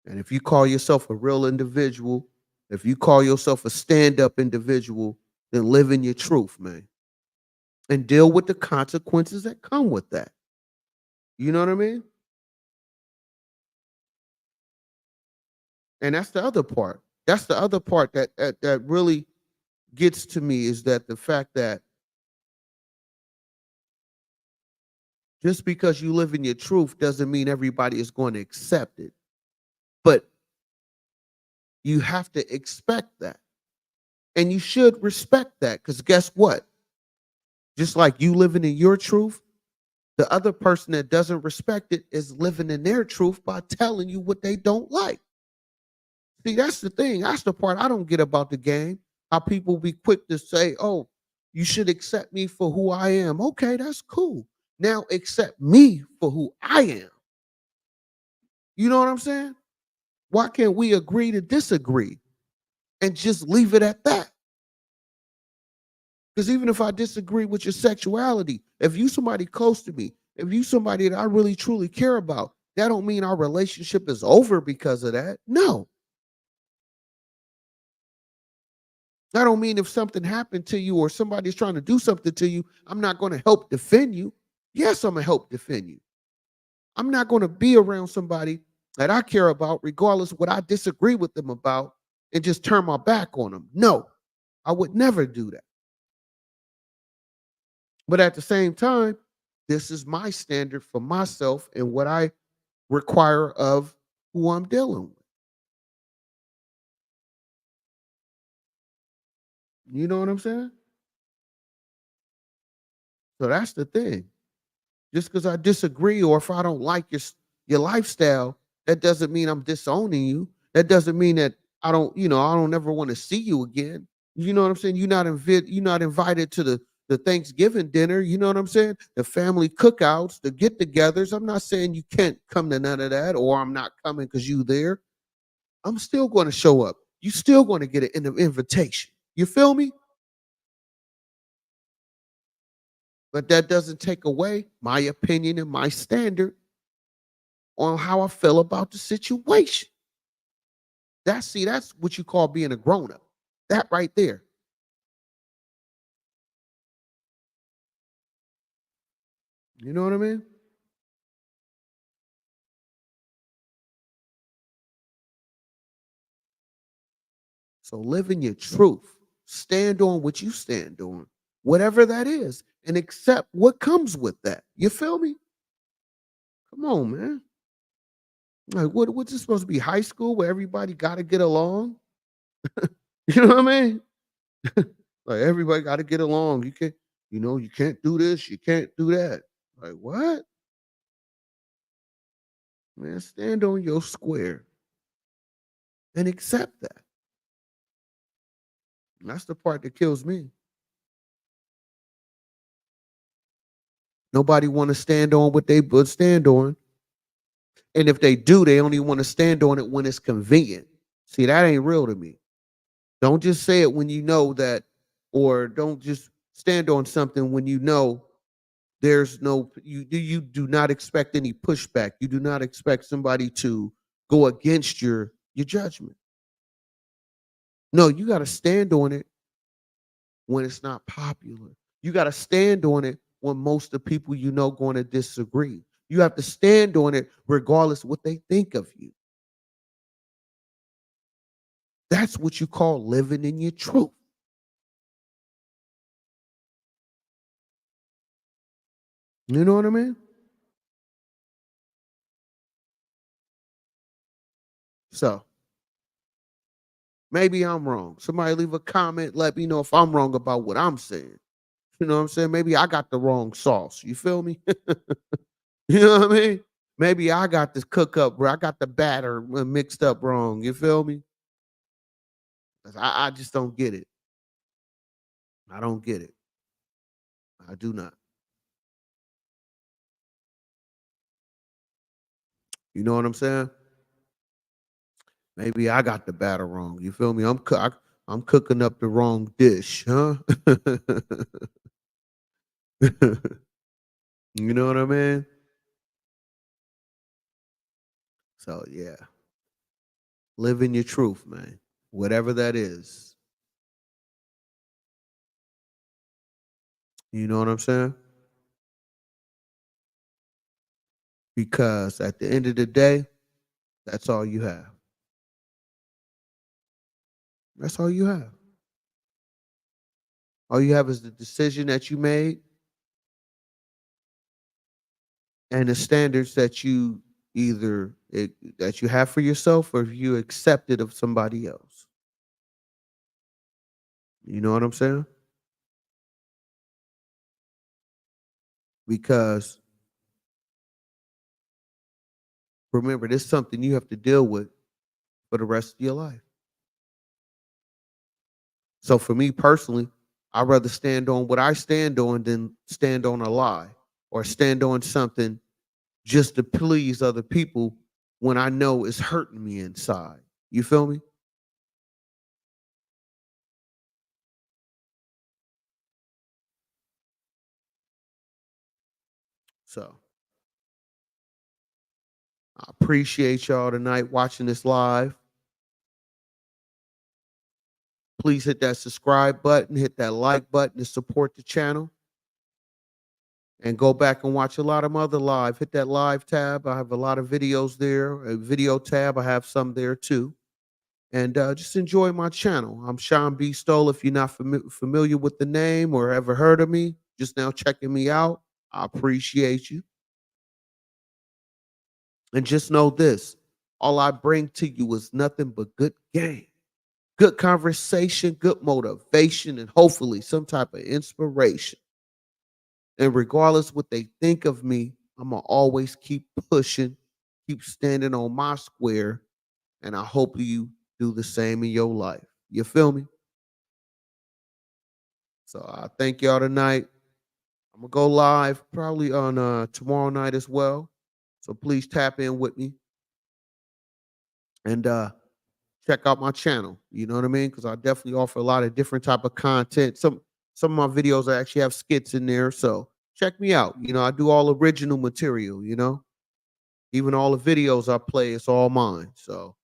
And if you call yourself a real individual, if you call yourself a stand-up individual, then live in your truth, man. And deal with the consequences that come with that. You know what I mean? And that's the other part. That's the other part that really gets to me is that the fact that just because you live in your truth doesn't mean everybody is going to accept it. But you have to expect that. And you should respect that because guess what? Just like you living in your truth, the other person that doesn't respect it is living in their truth by telling you what they don't like. See, that's the thing. That's the part I don't get about the game. How people be quick to say, oh, you should accept me for who I am. Okay, that's cool. Now accept me for who I am. You know what I'm saying? Why can't we agree to disagree and just leave it at that? Because even if I disagree with your sexuality, if you somebody close to me, if you somebody that I really truly care about, that don't mean our relationship is over because of that. No. That don't mean if something happened to you or somebody's trying to do something to you, I'm not going to help defend you. Yes, I'm going to help defend you. I'm not going to be around somebody that I care about, regardless of what I disagree with them about, and just turn my back on them. No, I would never do that. But at the same time, this is my standard for myself and what I require of who I'm dealing with. You know what I'm saying? So that's the thing. Just because I disagree or if I don't like your lifestyle, that doesn't mean I'm disowning you. That doesn't mean that I don't ever want to see you again. You know what I'm saying? You're not invited to the Thanksgiving dinner. You know what I'm saying? The family cookouts, the get-togethers. I'm not saying you can't come to none of that, or I'm not coming because you there. I'm still going to show up. You still going to get an invitation. You feel me? But that doesn't take away my opinion and my standard on how I feel about the situation. That's what you call being a grown up. That right there. You know what I mean? So live in your truth. Stand on what you stand on, whatever that is, and accept what comes with that. You feel me? Come on, man. Like what's this supposed to be? High school where everybody got to get along? You know what I mean? Like everybody got to get along. You can't do this, you can't do that. Like what? Man, stand on your square and accept that. And that's the part that kills me. Nobody want to stand on what they would stand on. And if they do, they only want to stand on it when it's convenient. See, that ain't real to me. Don't just say it when you know that, or don't just stand on something when you know there's no you do not expect any pushback. You do not expect somebody to go against your judgment. No, you got to stand on it when it's not popular. You got to stand on it when most of the people going to disagree. You have to stand on it regardless of what they think of you. That's what you call living in your truth. You know what I mean? So maybe I'm wrong. Somebody leave a comment, let me know if I'm wrong about what I'm saying. You know what I'm saying? Maybe I got the wrong sauce. You feel me? You know what I mean? Maybe I got this cook up, bro. I got the batter mixed up wrong. You feel me? 'Cause I just don't get it. I don't get it. I do not. You know what I'm saying? Maybe I got the batter wrong. You feel me? I'm cooking up the wrong dish, huh? You know what I mean? So yeah, live in your truth, man. Whatever that is. You know what I'm saying? Because at the end of the day, that's all you have. That's all you have. All you have is the decision that you made and the standards that you that you have for yourself or you accept it of somebody else. You know what I'm saying? Because remember, this is something you have to deal with for the rest of your life. So for me personally, I'd rather stand on what I stand on than stand on a lie or stand on something just to please other people when I know it's hurting me inside. You feel me? So I appreciate y'all tonight watching this live. Please hit that subscribe button, hit that like button to support the channel, and go back and watch a lot of my other live. Hit that live tab. I have a lot of videos there. A video tab, I have some there too. And just enjoy my channel. I'm Sean B. Stoll. If you're not familiar with the name or ever heard of me, just now checking me out, I appreciate you. And just know this, all I bring to you is nothing but good game, good conversation, good motivation, and hopefully some type of inspiration. And regardless what they think of me, I'm gonna always keep pushing, keep standing on my square, and I hope you do the same in your life. You feel me? So I thank y'all tonight. I'm gonna go live probably on tomorrow night as well. So please tap in with me and check out my channel. You know what I mean? Because I definitely offer a lot of different type of content. Some of my videos I actually have skits in there. So check me out. You know, I do all original material, you know. Even all the videos I play, it's all mine. So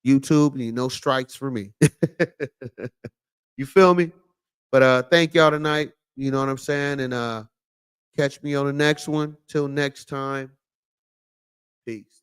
YouTube, no strikes for me. You feel me? But thank y'all tonight. You know what I'm saying? And catch me on the next one. Till next time. Peace.